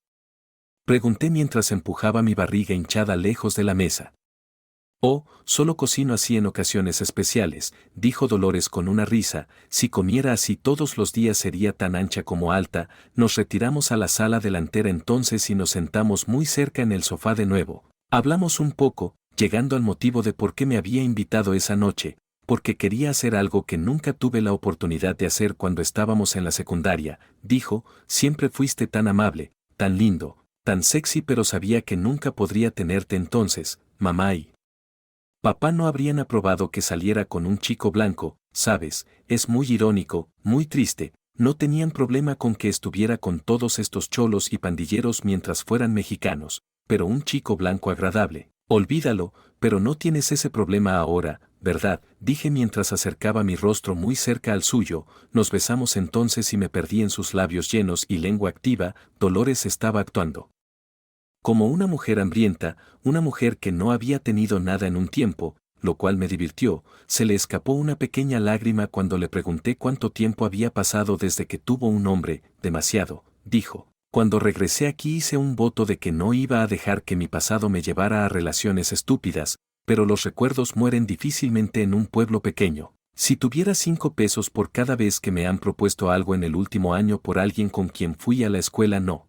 pregunté mientras empujaba mi barriga hinchada lejos de la mesa. Oh, solo cocino así en ocasiones especiales, dijo Dolores con una risa. Si comiera así todos los días sería tan ancha como alta. Nos retiramos a la sala delantera entonces y nos sentamos muy cerca en el sofá de nuevo. Hablamos un poco, llegando al motivo de por qué me había invitado esa noche, porque quería hacer algo que nunca tuve la oportunidad de hacer cuando estábamos en la secundaria. Dijo: siempre fuiste tan amable, tan lindo, tan sexy, pero sabía que nunca podría tenerte entonces, mamá y papá no habrían aprobado que saliera con un chico blanco, ¿sabes? Es muy irónico, muy triste. No tenían problema con que estuviera con todos estos cholos y pandilleros mientras fueran mexicanos, pero un chico blanco agradable. Olvídalo, pero no tienes ese problema ahora, ¿verdad?, dije mientras acercaba mi rostro muy cerca al suyo. Nos besamos entonces y me perdí en sus labios llenos y lengua activa. Dolores estaba actuando como una mujer hambrienta, una mujer que no había tenido nada en un tiempo, lo cual me divirtió. Se le escapó una pequeña lágrima cuando le pregunté cuánto tiempo había pasado desde que tuvo un hombre. Demasiado, dijo. Cuando regresé aquí hice un voto de que no iba a dejar que mi pasado me llevara a relaciones estúpidas, pero los recuerdos mueren difícilmente en un pueblo pequeño. Si tuviera 5 pesos por cada vez que me han propuesto algo en el último año por alguien con quien fui a la escuela, no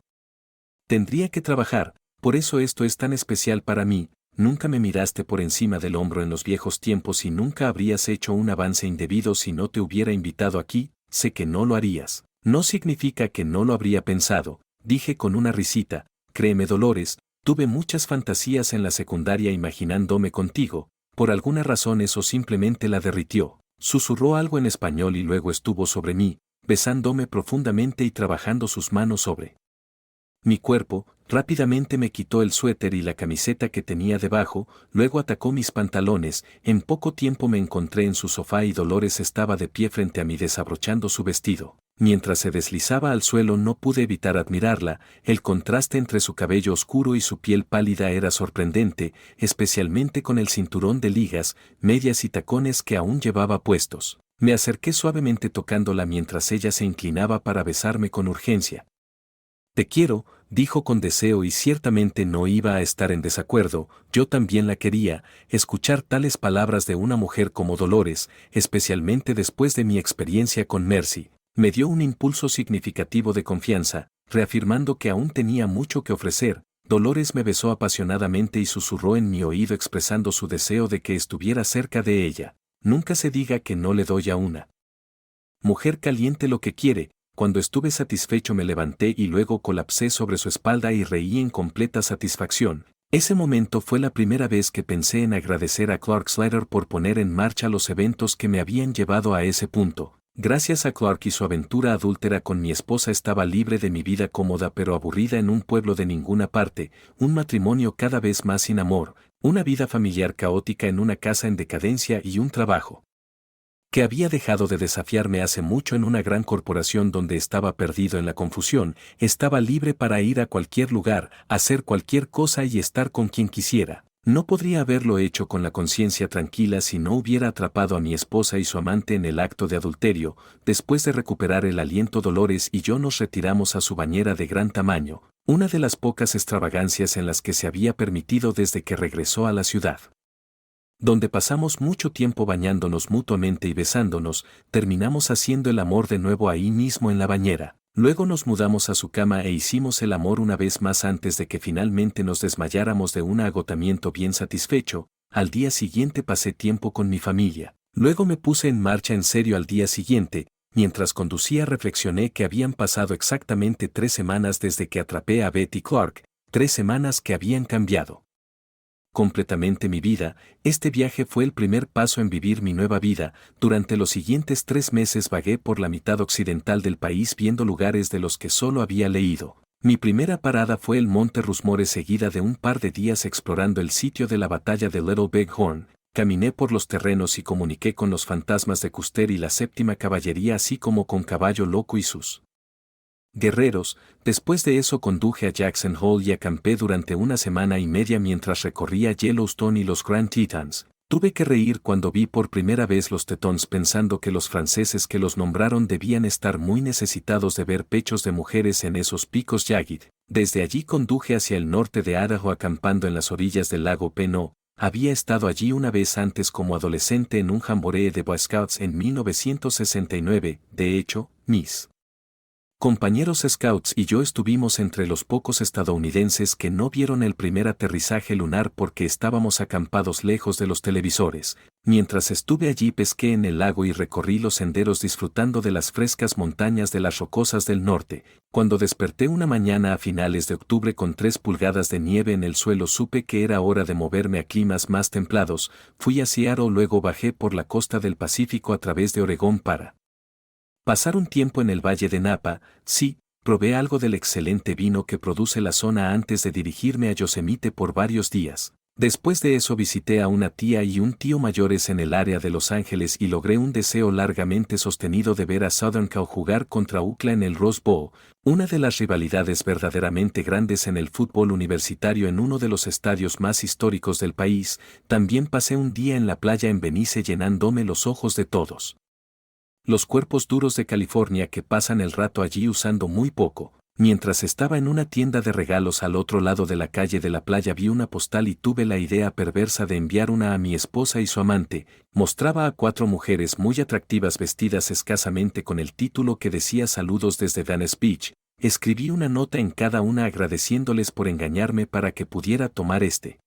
tendría que trabajar. Por eso esto es tan especial para mí. Nunca me miraste por encima del hombro en los viejos tiempos y nunca habrías hecho un avance indebido si no te hubiera invitado aquí. Sé que no lo harías. No significa que no lo habría pensado, dije con una risita. Créeme, Dolores, tuve muchas fantasías en la secundaria imaginándome contigo. Por alguna razón eso simplemente la derritió. Susurró algo en español y luego estuvo sobre mí, besándome profundamente y trabajando sus manos sobre mi cuerpo. Rápidamente me quitó el suéter y la camiseta que tenía debajo, luego atacó mis pantalones. En poco tiempo me encontré en su sofá y Dolores estaba de pie frente a mí desabrochando su vestido. Mientras se deslizaba al suelo no pude evitar admirarla. El contraste entre su cabello oscuro y su piel pálida era sorprendente, especialmente con el cinturón de ligas, medias y tacones que aún llevaba puestos. Me acerqué suavemente tocándola mientras ella se inclinaba para besarme con urgencia. Te quiero, dijo con deseo y ciertamente no iba a estar en desacuerdo. Yo también la quería. Escuchar tales palabras de una mujer como Dolores, especialmente después de mi experiencia con Mercy, me dio un impulso significativo de confianza, reafirmando que aún tenía mucho que ofrecer. Dolores me besó apasionadamente y susurró en mi oído expresando su deseo de que estuviera cerca de ella. Nunca se diga que no le doy a una mujer caliente lo que quiere. Cuando estuve satisfecho me levanté y luego colapsé sobre su espalda y reí en completa satisfacción. Ese momento fue la primera vez que pensé en agradecer a Clark Slater por poner en marcha los eventos que me habían llevado a ese punto. Gracias a Clark y su aventura adúltera con mi esposa estaba libre de mi vida cómoda pero aburrida en un pueblo de ninguna parte, un matrimonio cada vez más sin amor, una vida familiar caótica en una casa en decadencia y un trabajo que había dejado de desafiarme hace mucho en una gran corporación donde estaba perdido en la confusión. Estaba libre para ir a cualquier lugar, hacer cualquier cosa y estar con quien quisiera. No podría haberlo hecho con la conciencia tranquila si no hubiera atrapado a mi esposa y su amante en el acto de adulterio. Después de recuperar el aliento, Dolores y yo nos retiramos a su bañera de gran tamaño, una de las pocas extravagancias en las que se había permitido desde que regresó a la ciudad. Donde pasamos mucho tiempo bañándonos mutuamente y besándonos, terminamos haciendo el amor de nuevo ahí mismo en la bañera. Luego nos mudamos a su cama e hicimos el amor una vez más antes de que finalmente nos desmayáramos de un agotamiento bien satisfecho. Al día siguiente pasé tiempo con mi familia. Luego me puse en marcha en serio al día siguiente. Mientras conducía reflexioné que habían pasado exactamente 3 semanas desde que atrapé a Betty Clark, 3 semanas que habían cambiado completamente mi vida. Este viaje fue el primer paso en vivir mi nueva vida. Durante los siguientes 3 meses vagué por la mitad occidental del país viendo lugares de los que solo había leído. Mi primera parada fue el Monte Rushmore, seguida de un par de días explorando el sitio de la batalla de Little Big Horn. Caminé por los terrenos y comuniqué con los fantasmas de Custer y la séptima caballería, así como con Caballo Loco y sus guerreros. Después de eso conduje a Jackson Hole y acampé durante 1 semana y media mientras recorría Yellowstone y los Grand Tetons. Tuve que reír cuando vi por primera vez los Tetons, pensando que los franceses que los nombraron debían estar muy necesitados de ver pechos de mujeres en esos picos Jagged. Desde allí conduje hacia el norte de Idaho acampando en las orillas del lago Peno. Había estado allí una vez antes como adolescente en un jamboree de Boy Scouts en 1969. De hecho, mis compañeros Scouts y yo estuvimos entre los pocos estadounidenses que no vieron el primer aterrizaje lunar porque estábamos acampados lejos de los televisores. Mientras estuve allí pesqué en el lago y recorrí los senderos disfrutando de las frescas montañas de las Rocosas del Norte. Cuando desperté una mañana a finales de octubre con 3 pulgadas de nieve en el suelo, supe que era hora de moverme a climas más templados. Fui a Seattle, luego bajé por la costa del Pacífico a través de Oregón para pasar un tiempo en el Valle de Napa. Sí, probé algo del excelente vino que produce la zona antes de dirigirme a Yosemite por varios días. Después de eso visité a una tía y un tío mayores en el área de Los Ángeles y logré un deseo largamente sostenido de ver a Southern Cal jugar contra UCLA en el Rose Bowl, una de las rivalidades verdaderamente grandes en el fútbol universitario en uno de los estadios más históricos del país. También pasé un día en la playa en Belice llenándome los ojos de todos los cuerpos duros de California que pasan el rato allí usando muy poco. Mientras estaba en una tienda de regalos al otro lado de la calle de la playa vi una postal y tuve la idea perversa de enviar una a mi esposa y su amante. Mostraba a 4 mujeres muy atractivas vestidas escasamente con el título que decía saludos desde Venice Beach. Escribí una nota en cada una agradeciéndoles por engañarme para que pudiera tomar este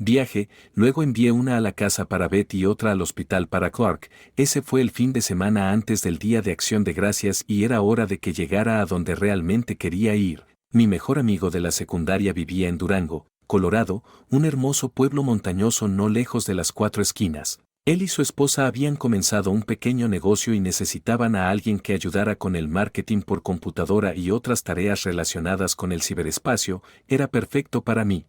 viaje. Luego envié una a la casa para Betty y otra al hospital para Clark. Ese fue el fin de semana antes del Día de Acción de Gracias y era hora de que llegara a donde realmente quería ir. Mi mejor amigo de la secundaria vivía en Durango, Colorado, un hermoso pueblo montañoso no lejos de las 4 esquinas. Él y su esposa habían comenzado un pequeño negocio y necesitaban a alguien que ayudara con el marketing por computadora y otras tareas relacionadas con el ciberespacio. Era perfecto para mí.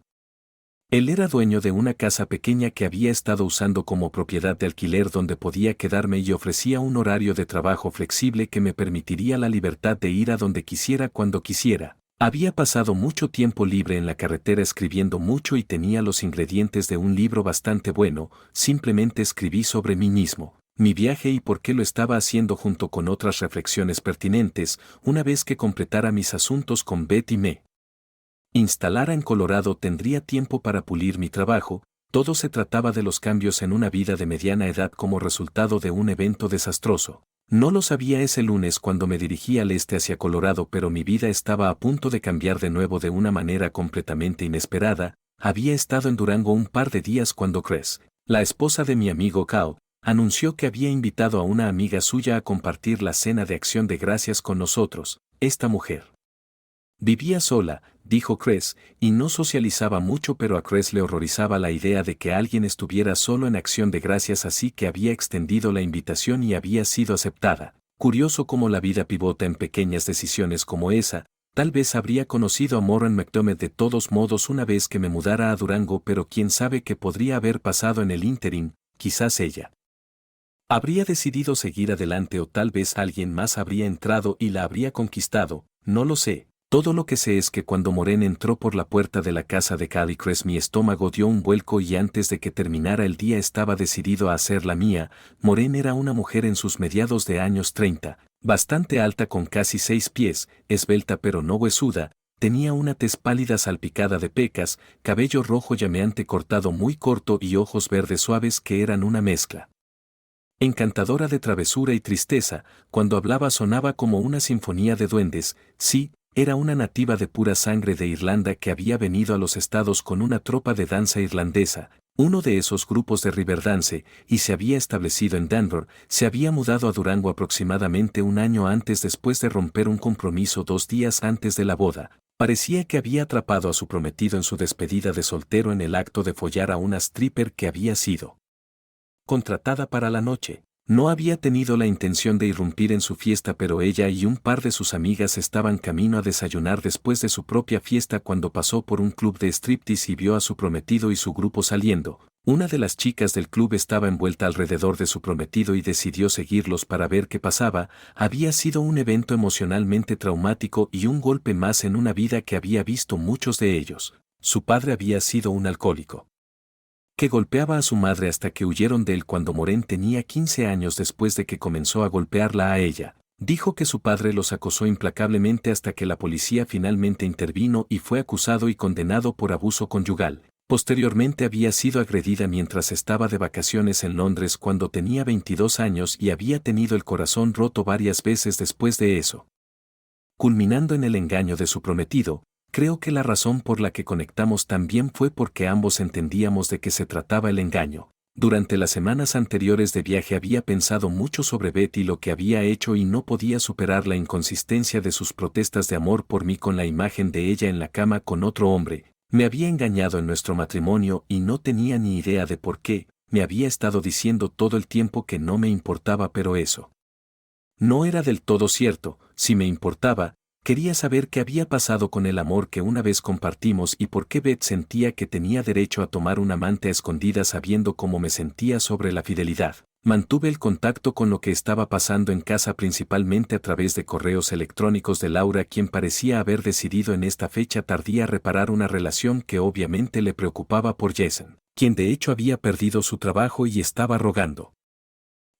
Él era dueño de una casa pequeña que había estado usando como propiedad de alquiler donde podía quedarme y ofrecía un horario de trabajo flexible que me permitiría la libertad de ir a donde quisiera cuando quisiera. Había pasado mucho tiempo libre en la carretera escribiendo mucho y tenía los ingredientes de un libro bastante bueno. Simplemente escribí sobre mí mismo, mi viaje y por qué lo estaba haciendo junto con otras reflexiones pertinentes. Una vez que completara mis asuntos con Betty me instalara en Colorado tendría tiempo para pulir mi trabajo. Todo se trataba de los cambios en una vida de mediana edad como resultado de un evento desastroso. No lo sabía ese lunes cuando me dirigí al este hacia Colorado, pero mi vida estaba a punto de cambiar de nuevo de una manera completamente inesperada. Había estado en Durango un par de días cuando Chris, la esposa de mi amigo Cal, anunció que había invitado a una amiga suya a compartir la cena de Acción de Gracias con nosotros. Esta mujer vivía sola, dijo Chris, y no socializaba mucho, pero a Chris le horrorizaba la idea de que alguien estuviera solo en Acción de Gracias, así que había extendido la invitación y había sido aceptada. Curioso cómo la vida pivota en pequeñas decisiones como esa. Tal vez habría conocido a Moran McDermott de todos modos una vez que me mudara a Durango, pero quién sabe qué podría haber pasado en el ínterin. Quizás ella habría decidido seguir adelante o tal vez alguien más habría entrado y la habría conquistado, no lo sé. Todo lo que sé es que cuando Moren entró por la puerta de la casa de Cal y Chris mi estómago dio un vuelco y antes de que terminara el día estaba decidido a hacer la mía. Moren era una mujer en sus mediados de años 30, bastante alta con casi 6 pies, esbelta pero no huesuda, tenía una tez pálida salpicada de pecas, cabello rojo llameante cortado muy corto y ojos verdes suaves que eran una mezcla encantadora de travesura y tristeza. Cuando hablaba sonaba como una sinfonía de duendes. Sí, era una nativa de pura sangre de Irlanda que había venido a los Estados con una tropa de danza irlandesa, uno de esos grupos de Riverdance, y se había establecido en Denver. Se había mudado a Durango aproximadamente un año antes después de romper un compromiso 2 días antes de la boda. Parecía que había atrapado a su prometido en su despedida de soltero en el acto de follar a una stripper que había sido contratada para la noche. No había tenido la intención de irrumpir en su fiesta, pero ella y un par de sus amigas estaban camino a desayunar después de su propia fiesta cuando pasó por un club de striptease y vio a su prometido y su grupo saliendo. Una de las chicas del club estaba envuelta alrededor de su prometido y decidió seguirlos para ver qué pasaba. Había sido un evento emocionalmente traumático y un golpe más en una vida que había visto muchos de ellos. Su padre había sido un alcohólico que golpeaba a su madre hasta que huyeron de él cuando Maureen tenía 15 años después de que comenzó a golpearla a ella. Dijo que su padre los acosó implacablemente hasta que la policía finalmente intervino y fue acusado y condenado por abuso conyugal. Posteriormente había sido agredida mientras estaba de vacaciones en Londres cuando tenía 22 años y había tenido el corazón roto varias veces después de eso. Culminando en el engaño de su prometido, creo que la razón por la que conectamos también fue porque ambos entendíamos de qué se trataba el engaño. Durante las semanas anteriores de viaje había pensado mucho sobre Beth y lo que había hecho y no podía superar la inconsistencia de sus protestas de amor por mí con la imagen de ella en la cama con otro hombre. Me había engañado en nuestro matrimonio y no tenía ni idea de por qué. Me había estado diciendo todo el tiempo que no me importaba, pero eso no era del todo cierto. Si me importaba, quería saber qué había pasado con el amor que una vez compartimos y por qué Beth sentía que tenía derecho a tomar un amante a escondidas sabiendo cómo me sentía sobre la fidelidad. Mantuve el contacto con lo que estaba pasando en casa principalmente a través de correos electrónicos de Laura, quien parecía haber decidido en esta fecha tardía reparar una relación que obviamente le preocupaba por Jason, quien de hecho había perdido su trabajo y estaba rogando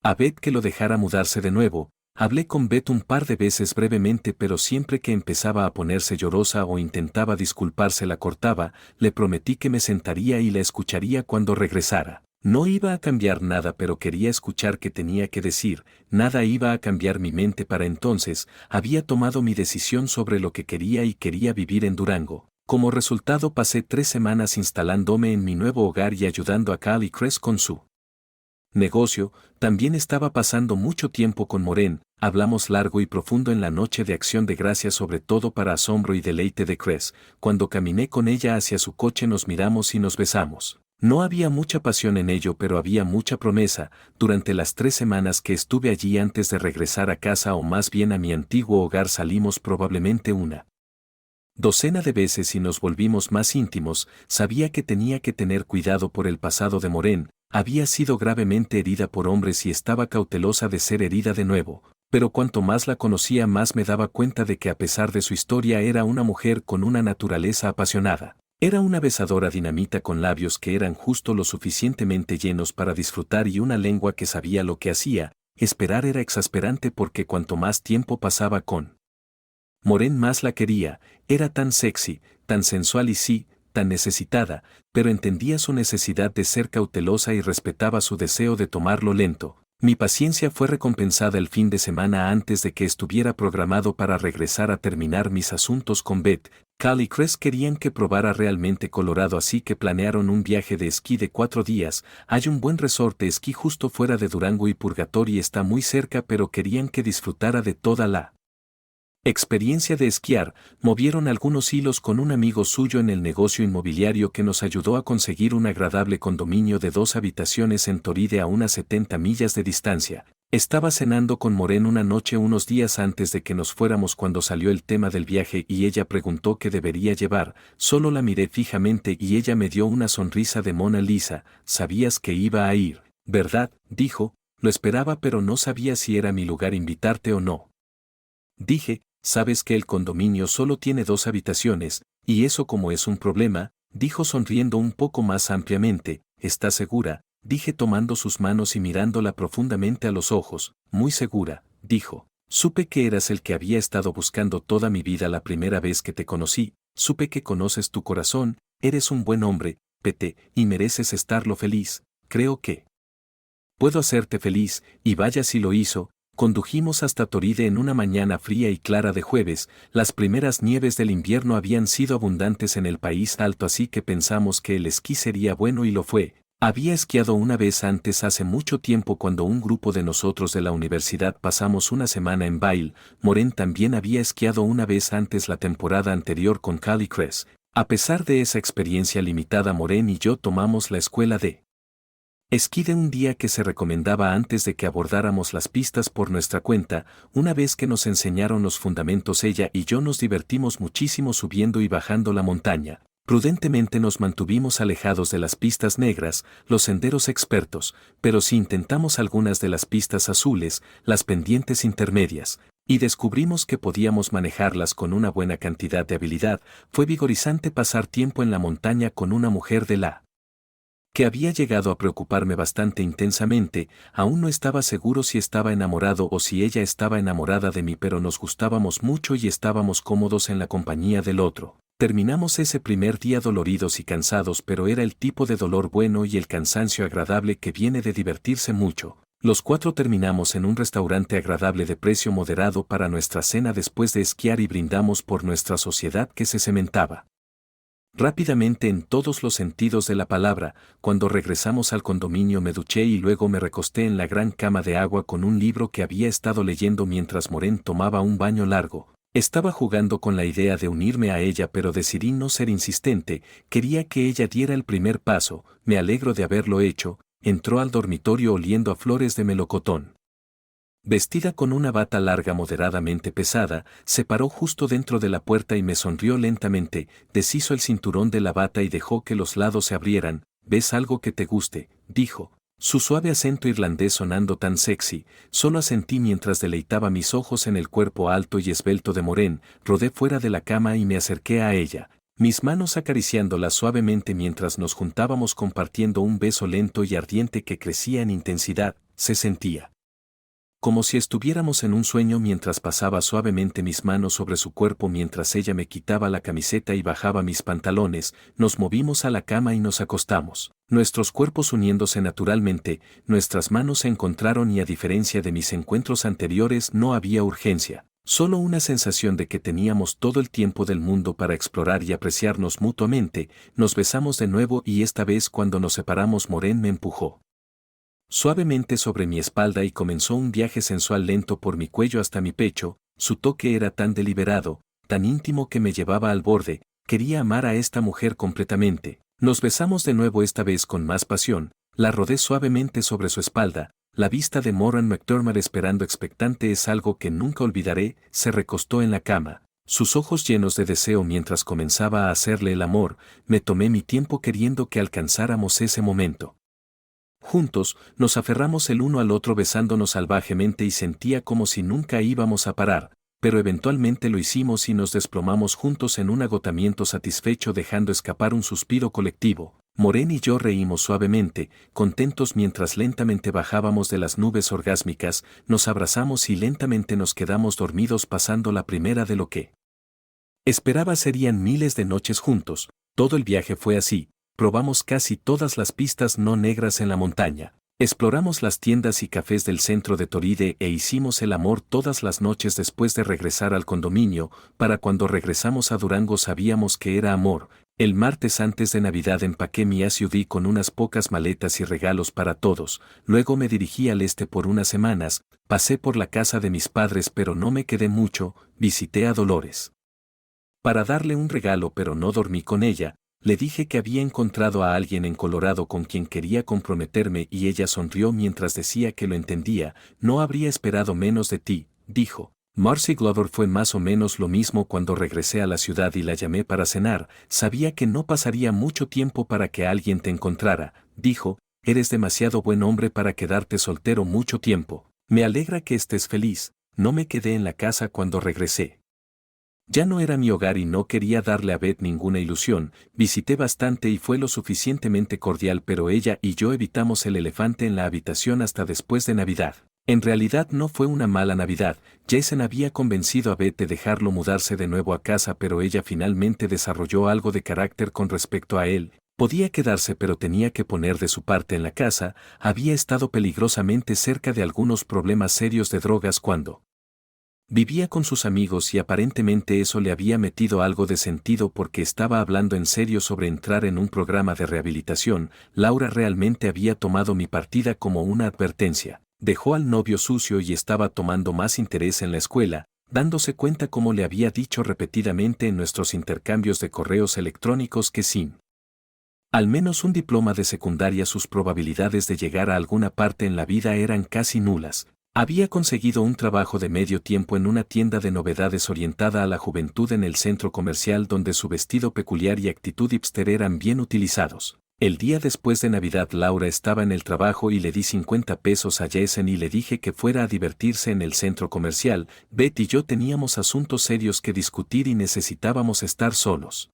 a Beth que lo dejara mudarse de nuevo. Hablé con Beth un par de veces brevemente, pero siempre que empezaba a ponerse llorosa o intentaba disculparse la cortaba. Le prometí que me sentaría y la escucharía cuando regresara. No iba a cambiar nada, pero quería escuchar qué tenía que decir. Nada iba a cambiar mi mente para entonces. Había tomado mi decisión sobre lo que quería y quería vivir en Durango. Como resultado pasé 3 semanas instalándome en mi nuevo hogar y ayudando a Cal y Chris con su negocio. También estaba pasando mucho tiempo con Maureen. Hablamos largo y profundo en la noche de Acción de Gracias, sobre todo para asombro y deleite de Chris. Cuando caminé con ella hacia su coche nos miramos y nos besamos. No había mucha pasión en ello, pero había mucha promesa. Durante las 3 semanas que estuve allí antes de regresar a casa, o más bien a mi antiguo hogar, salimos probablemente una docena de veces y nos volvimos más íntimos. Sabía que tenía que tener cuidado por el pasado de Maureen. Había sido gravemente herida por hombres y estaba cautelosa de ser herida de nuevo. Pero cuanto más la conocía, más me daba cuenta de que a pesar de su historia era una mujer con una naturaleza apasionada. Era una besadora dinamita con labios que eran justo lo suficientemente llenos para disfrutar y una lengua que sabía lo que hacía. Esperar era exasperante porque cuanto más tiempo pasaba con Maureen más la quería. Era tan sexy, tan sensual y sí, tan necesitada, pero entendía su necesidad de ser cautelosa y respetaba su deseo de tomarlo lento. Mi paciencia fue recompensada el fin de semana antes de que estuviera programado para regresar a terminar mis asuntos con Beth. Cal y Chris querían que probara realmente Colorado, así que planearon un viaje de esquí de 4 días. Hay un buen resort de esquí justo fuera de Durango y Purgatory está muy cerca, pero querían que disfrutara de toda la experiencia de esquiar. Movieron algunos hilos con un amigo suyo en el negocio inmobiliario que nos ayudó a conseguir un agradable condominio de 2 habitaciones en Toride, a unas 70 millas de distancia. Estaba cenando con Maureen una noche unos días antes de que nos fuéramos cuando salió el tema del viaje y ella preguntó qué debería llevar. Solo la miré fijamente y ella me dio una sonrisa de Mona Lisa. ¿Sabías que iba a ir, verdad?, dijo. Lo esperaba, pero no sabía si era mi lugar invitarte o no. Dije, sabes que el condominio solo tiene 2 habitaciones, y eso como es un problema, dijo sonriendo un poco más ampliamente. ¿Estás segura?, dije tomando sus manos y mirándola profundamente a los ojos. Muy segura, dijo. Supe que eras el que había estado buscando toda mi vida la primera vez que te conocí, supe que conoces tu corazón, eres un buen hombre, Pete, y mereces estarlo feliz, creo que puedo hacerte feliz, y vaya si lo hizo. Condujimos hasta Toride en una mañana fría y clara de jueves, las primeras nieves del invierno habían sido abundantes en el país alto, así que pensamos que el esquí sería bueno y lo fue. Había esquiado una vez antes hace mucho tiempo cuando un grupo de nosotros de la universidad pasamos una semana en Vail. Moren también había esquiado una vez antes la temporada anterior con Cali Crest. A pesar de esa experiencia limitada, Moren y yo tomamos la escuela de esquí de un día que se recomendaba antes de que abordáramos las pistas por nuestra cuenta. Una vez que nos enseñaron los fundamentos, ella y yo nos divertimos muchísimo subiendo y bajando la montaña. Prudentemente nos mantuvimos alejados de las pistas negras, los senderos expertos, pero sí intentamos algunas de las pistas azules, las pendientes intermedias, y descubrimos que podíamos manejarlas con una buena cantidad de habilidad. Fue vigorizante pasar tiempo en la montaña con una mujer de la que había llegado a preocuparme bastante intensamente. Aún no estaba seguro si estaba enamorado o si ella estaba enamorada de mí, pero nos gustábamos mucho y estábamos cómodos en la compañía del otro. Terminamos ese primer día doloridos y cansados, pero era el tipo de dolor bueno y el cansancio agradable que viene de divertirse mucho. Los cuatro terminamos en un restaurante agradable de precio moderado para nuestra cena después de esquiar y brindamos por nuestra sociedad que se cementaba rápidamente en todos los sentidos de la palabra. Cuando regresamos al condominio me duché y luego me recosté en la gran cama de agua con un libro que había estado leyendo mientras Moren tomaba un baño largo. Estaba jugando con la idea de unirme a ella, pero decidí no ser insistente. Quería que ella diera el primer paso. Me alegro de haberlo hecho. Entró al dormitorio oliendo a flores de melocotón. Vestida con una bata larga moderadamente pesada, se paró justo dentro de la puerta y me sonrió lentamente, deshizo el cinturón de la bata y dejó que los lados se abrieran. ¿Ves algo que te guste?, dijo. Su suave acento irlandés sonando tan sexy. Solo asentí mientras deleitaba mis ojos en el cuerpo alto y esbelto de Moren. Rodé fuera de la cama y me acerqué a ella, mis manos acariciándola suavemente mientras nos juntábamos compartiendo un beso lento y ardiente que crecía en intensidad. Se sentía como si estuviéramos en un sueño mientras pasaba suavemente mis manos sobre su cuerpo mientras ella me quitaba la camiseta y bajaba mis pantalones. Nos movimos a la cama y nos acostamos, nuestros cuerpos uniéndose naturalmente. Nuestras manos se encontraron y, a diferencia de mis encuentros anteriores, no había urgencia, solo una sensación de que teníamos todo el tiempo del mundo para explorar y apreciarnos mutuamente. Nos besamos de nuevo y esta vez, cuando nos separamos, Moren me empujó suavemente sobre mi espalda y comenzó un viaje sensual lento por mi cuello hasta mi pecho. Su toque era tan deliberado, tan íntimo que me llevaba al borde. Quería amar a esta mujer completamente. Nos besamos de nuevo, esta vez con más pasión. La rodé suavemente sobre su espalda. La vista de Moran McDermott esperando expectante es algo que nunca olvidaré. Se recostó en la cama, sus ojos llenos de deseo mientras comenzaba a hacerle el amor. Me tomé mi tiempo queriendo que alcanzáramos ese momento. Juntos, nos aferramos el uno al otro besándonos salvajemente y sentía como si nunca íbamos a parar, pero eventualmente lo hicimos y nos desplomamos juntos en un agotamiento satisfecho, dejando escapar un suspiro colectivo. Moren y yo reímos suavemente, contentos mientras lentamente bajábamos de las nubes orgásmicas. Nos abrazamos y lentamente nos quedamos dormidos, pasando la primera de lo que esperaba serían miles de noches juntos. Todo el viaje fue así. Probamos casi todas las pistas no negras en la montaña. Exploramos las tiendas y cafés del centro de Toride e hicimos el amor todas las noches después de regresar al condominio. Para cuando regresamos a Durango sabíamos que era amor. El martes antes de Navidad empaqué mi SUV con unas pocas maletas y regalos para todos. Luego me dirigí al este por unas semanas. Pasé por la casa de mis padres, pero no me quedé mucho. Visité a Dolores para darle un regalo, pero no dormí con ella. Le dije que había encontrado a alguien en Colorado con quien quería comprometerme y ella sonrió mientras decía que lo entendía. No habría esperado menos de ti, dijo. Marcy Glover fue más o menos lo mismo cuando regresé a la ciudad y la llamé para cenar. Sabía que no pasaría mucho tiempo para que alguien te encontrara, dijo. Eres demasiado buen hombre para quedarte soltero mucho tiempo. Me alegra que estés feliz. No me quedé en la casa cuando regresé. Ya no era mi hogar y no quería darle a Beth ninguna ilusión. Visité bastante y fue lo suficientemente cordial, pero ella y yo evitamos el elefante en la habitación hasta después de Navidad. En realidad no fue una mala Navidad. Jason había convencido a Beth de dejarlo mudarse de nuevo a casa, pero ella finalmente desarrolló algo de carácter con respecto a él. Podía quedarse, pero tenía que poner de su parte en la casa. Había estado peligrosamente cerca de algunos problemas serios de drogas cuando vivía con sus amigos, y aparentemente eso le había metido algo de sentido porque estaba hablando en serio sobre entrar en un programa de rehabilitación. Laura realmente había tomado mi partida como una advertencia. Dejó al novio sucio y estaba tomando más interés en la escuela, dándose cuenta, como le había dicho repetidamente en nuestros intercambios de correos electrónicos, que sin al menos un diploma de secundaria sus probabilidades de llegar a alguna parte en la vida eran casi nulas. Había conseguido un trabajo de medio tiempo en una tienda de novedades orientada a la juventud en el centro comercial, donde su vestido peculiar y actitud hipster eran bien utilizados. El día después de Navidad, Laura estaba en el trabajo y le di 50 pesos a Jason y le dije que fuera a divertirse en el centro comercial. Beth y yo teníamos asuntos serios que discutir y necesitábamos estar solos.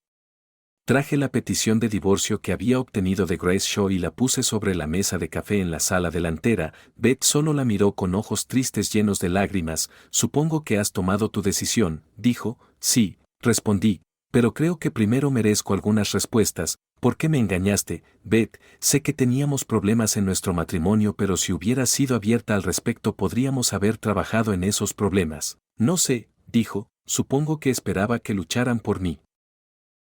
Traje la petición de divorcio que había obtenido de Grace Shaw y la puse sobre la mesa de café en la sala delantera. Beth solo la miró con ojos tristes llenos de lágrimas. Supongo que has tomado tu decisión, dijo. Sí, respondí, pero creo que primero merezco algunas respuestas. ¿Por qué me engañaste, Beth? Sé que teníamos problemas en nuestro matrimonio, pero si hubieras sido abierta al respecto podríamos haber trabajado en esos problemas. No sé, dijo, supongo que esperaba que lucharan por mí.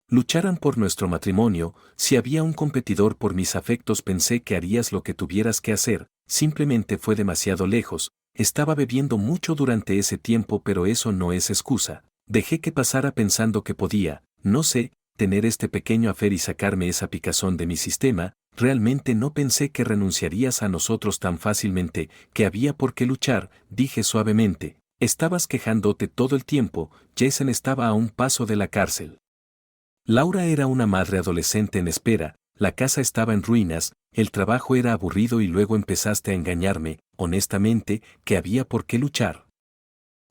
Lucharan por nuestro matrimonio. Si había un competidor por mis afectos, pensé que harías lo que tuvieras que hacer. Simplemente fue demasiado lejos. Estaba bebiendo mucho durante ese tiempo, pero eso no es excusa. Dejé que pasara pensando que podía, no sé, tener este pequeño affair y sacarme esa picazón de mi sistema. Realmente no pensé que renunciarías a nosotros tan fácilmente. Que había por qué luchar, dije suavemente. Estabas quejándote todo el tiempo. Jason estaba a un paso de la cárcel. Laura era una madre adolescente en espera, la casa estaba en ruinas, el trabajo era aburrido y luego empezaste a engañarme. Honestamente, que había por qué luchar.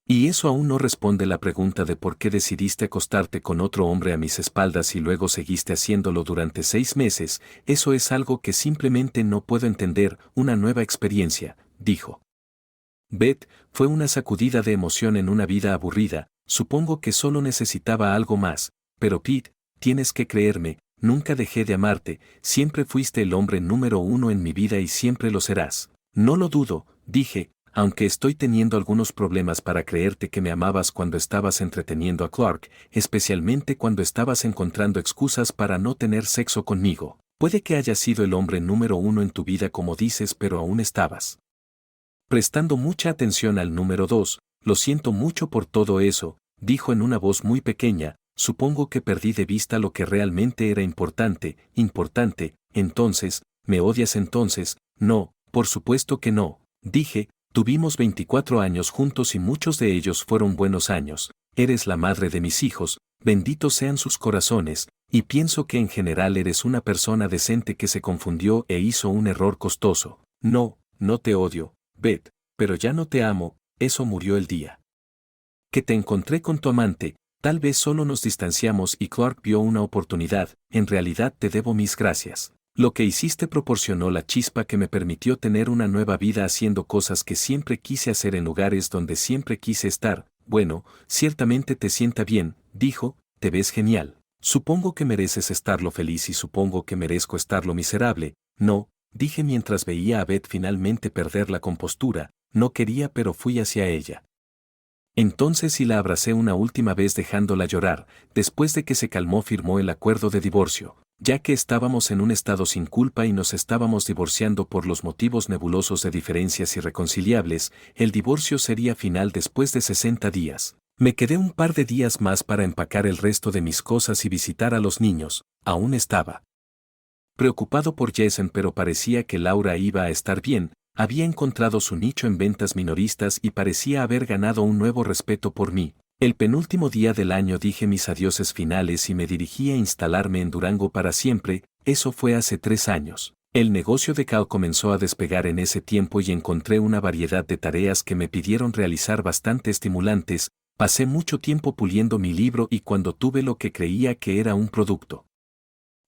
Y eso aún no responde la pregunta de por qué decidiste acostarte con otro hombre a mis espaldas y luego seguiste haciéndolo durante 6 meses. Eso es algo que simplemente no puedo entender. Una nueva experiencia, dijo. Beth, fue una sacudida de emoción en una vida aburrida. Supongo que solo necesitaba algo más. Pero Pete, tienes que creerme, nunca dejé de amarte. Siempre fuiste el hombre número 1 en mi vida y siempre lo serás. No lo dudo, dije, aunque estoy teniendo algunos problemas para creerte que me amabas cuando estabas entreteniendo a Clark, especialmente cuando estabas encontrando excusas para no tener sexo conmigo. Puede que haya sido el hombre número 1 en tu vida como dices, pero aún estabas prestando mucha atención al número 2. Lo siento mucho por todo eso, dijo en una voz muy pequeña. Supongo que perdí de vista lo que realmente era importante. Entonces, ¿me odias entonces? No, por supuesto que no, dije. Tuvimos 24 años juntos y muchos de ellos fueron buenos años. Eres la madre de mis hijos, benditos sean sus corazones, y pienso que en general eres una persona decente que se confundió e hizo un error costoso. No, no te odio, Beth, pero ya no te amo. Eso murió el día que te encontré con tu amante. Tal vez solo nos distanciamos y Clark vio una oportunidad. En realidad te debo mis gracias. Lo que hiciste proporcionó la chispa que me permitió tener una nueva vida haciendo cosas que siempre quise hacer en lugares donde siempre quise estar. Bueno, ciertamente te sienta bien, dijo, te ves genial. Supongo que mereces estarlo feliz y supongo que merezco estarlo miserable. No, dije mientras veía a Beth finalmente perder la compostura. No quería, pero fui hacia ella. Entonces y la abracé una última vez dejándola llorar. Después de que se calmó firmó el acuerdo de divorcio. Ya que estábamos en un estado sin culpa y nos estábamos divorciando por los motivos nebulosos de diferencias irreconciliables, el divorcio sería final después de 60 días. Me quedé un par de días más para empacar el resto de mis cosas y visitar a los niños. Aún estaba preocupado por Jason, pero parecía que Laura iba a estar bien. Había encontrado su nicho en ventas minoristas y parecía haber ganado un nuevo respeto por mí. El penúltimo día del año dije mis adioses finales y me dirigí a instalarme en Durango para siempre. Eso fue hace 3 años. El negocio de Cal comenzó a despegar en ese tiempo y encontré una variedad de tareas que me pidieron realizar bastante estimulantes. Pasé mucho tiempo puliendo mi libro y cuando tuve lo que creía que era un producto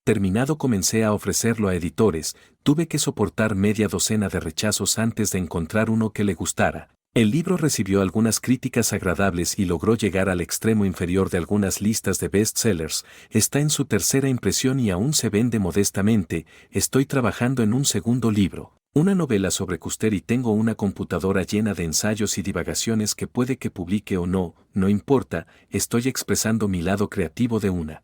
Terminado comencé a ofrecerlo a editores, tuve que soportar media docena de rechazos antes de encontrar uno que le gustara. El libro recibió algunas críticas agradables y logró llegar al extremo inferior de algunas listas de bestsellers. Está en su tercera impresión y aún se vende modestamente. Estoy trabajando en un segundo libro, una novela sobre Custer, y tengo una computadora llena de ensayos y divagaciones que puede que publique o no, no importa, estoy expresando mi lado creativo de una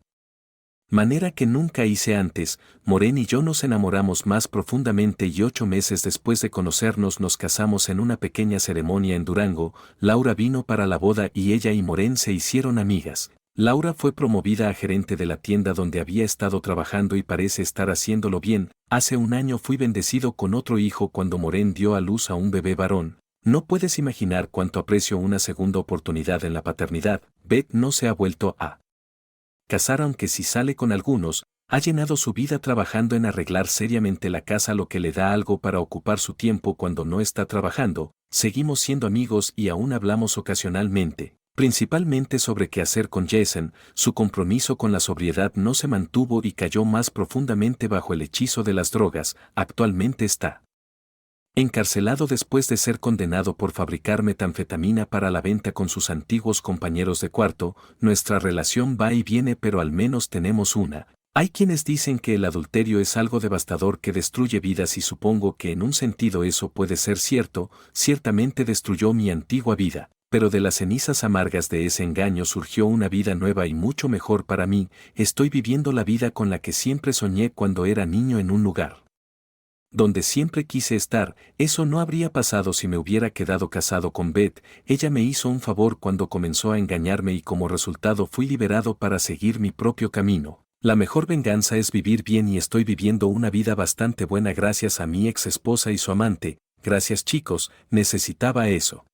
manera que nunca hice antes. Maureen y yo nos enamoramos más profundamente y 8 meses después de conocernos nos casamos en una pequeña ceremonia en Durango. Laura vino para la boda y ella y Maureen se hicieron amigas. Laura fue promovida a gerente de la tienda donde había estado trabajando y parece estar haciéndolo bien. Hace un año fui bendecido con otro hijo cuando Maureen dio a luz a un bebé varón. No puedes imaginar cuánto aprecio una segunda oportunidad en la paternidad. Beth no se ha vuelto a casar, aunque si sale con algunos, ha llenado su vida trabajando en arreglar seriamente la casa, lo que le da algo para ocupar su tiempo cuando no está trabajando. Seguimos siendo amigos y aún hablamos ocasionalmente, principalmente sobre qué hacer con Jason. Su compromiso con la sobriedad no se mantuvo y cayó más profundamente bajo el hechizo de las drogas. Actualmente está encarcelado después de ser condenado por fabricar metanfetamina para la venta con sus antiguos compañeros de cuarto. Nuestra relación va y viene, pero al menos tenemos una. Hay quienes dicen que el adulterio es algo devastador que destruye vidas, y supongo que en un sentido eso puede ser cierto. Ciertamente destruyó mi antigua vida, pero de las cenizas amargas de ese engaño surgió una vida nueva y mucho mejor para mí. Estoy viviendo la vida con la que siempre soñé cuando era niño, en un lugar donde siempre quise estar. Eso no habría pasado si me hubiera quedado casado con Beth. Ella me hizo un favor cuando comenzó a engañarme y como resultado fui liberado para seguir mi propio camino. La mejor venganza es vivir bien y estoy viviendo una vida bastante buena gracias a mi ex esposa y su amante. Gracias chicos, necesitaba eso.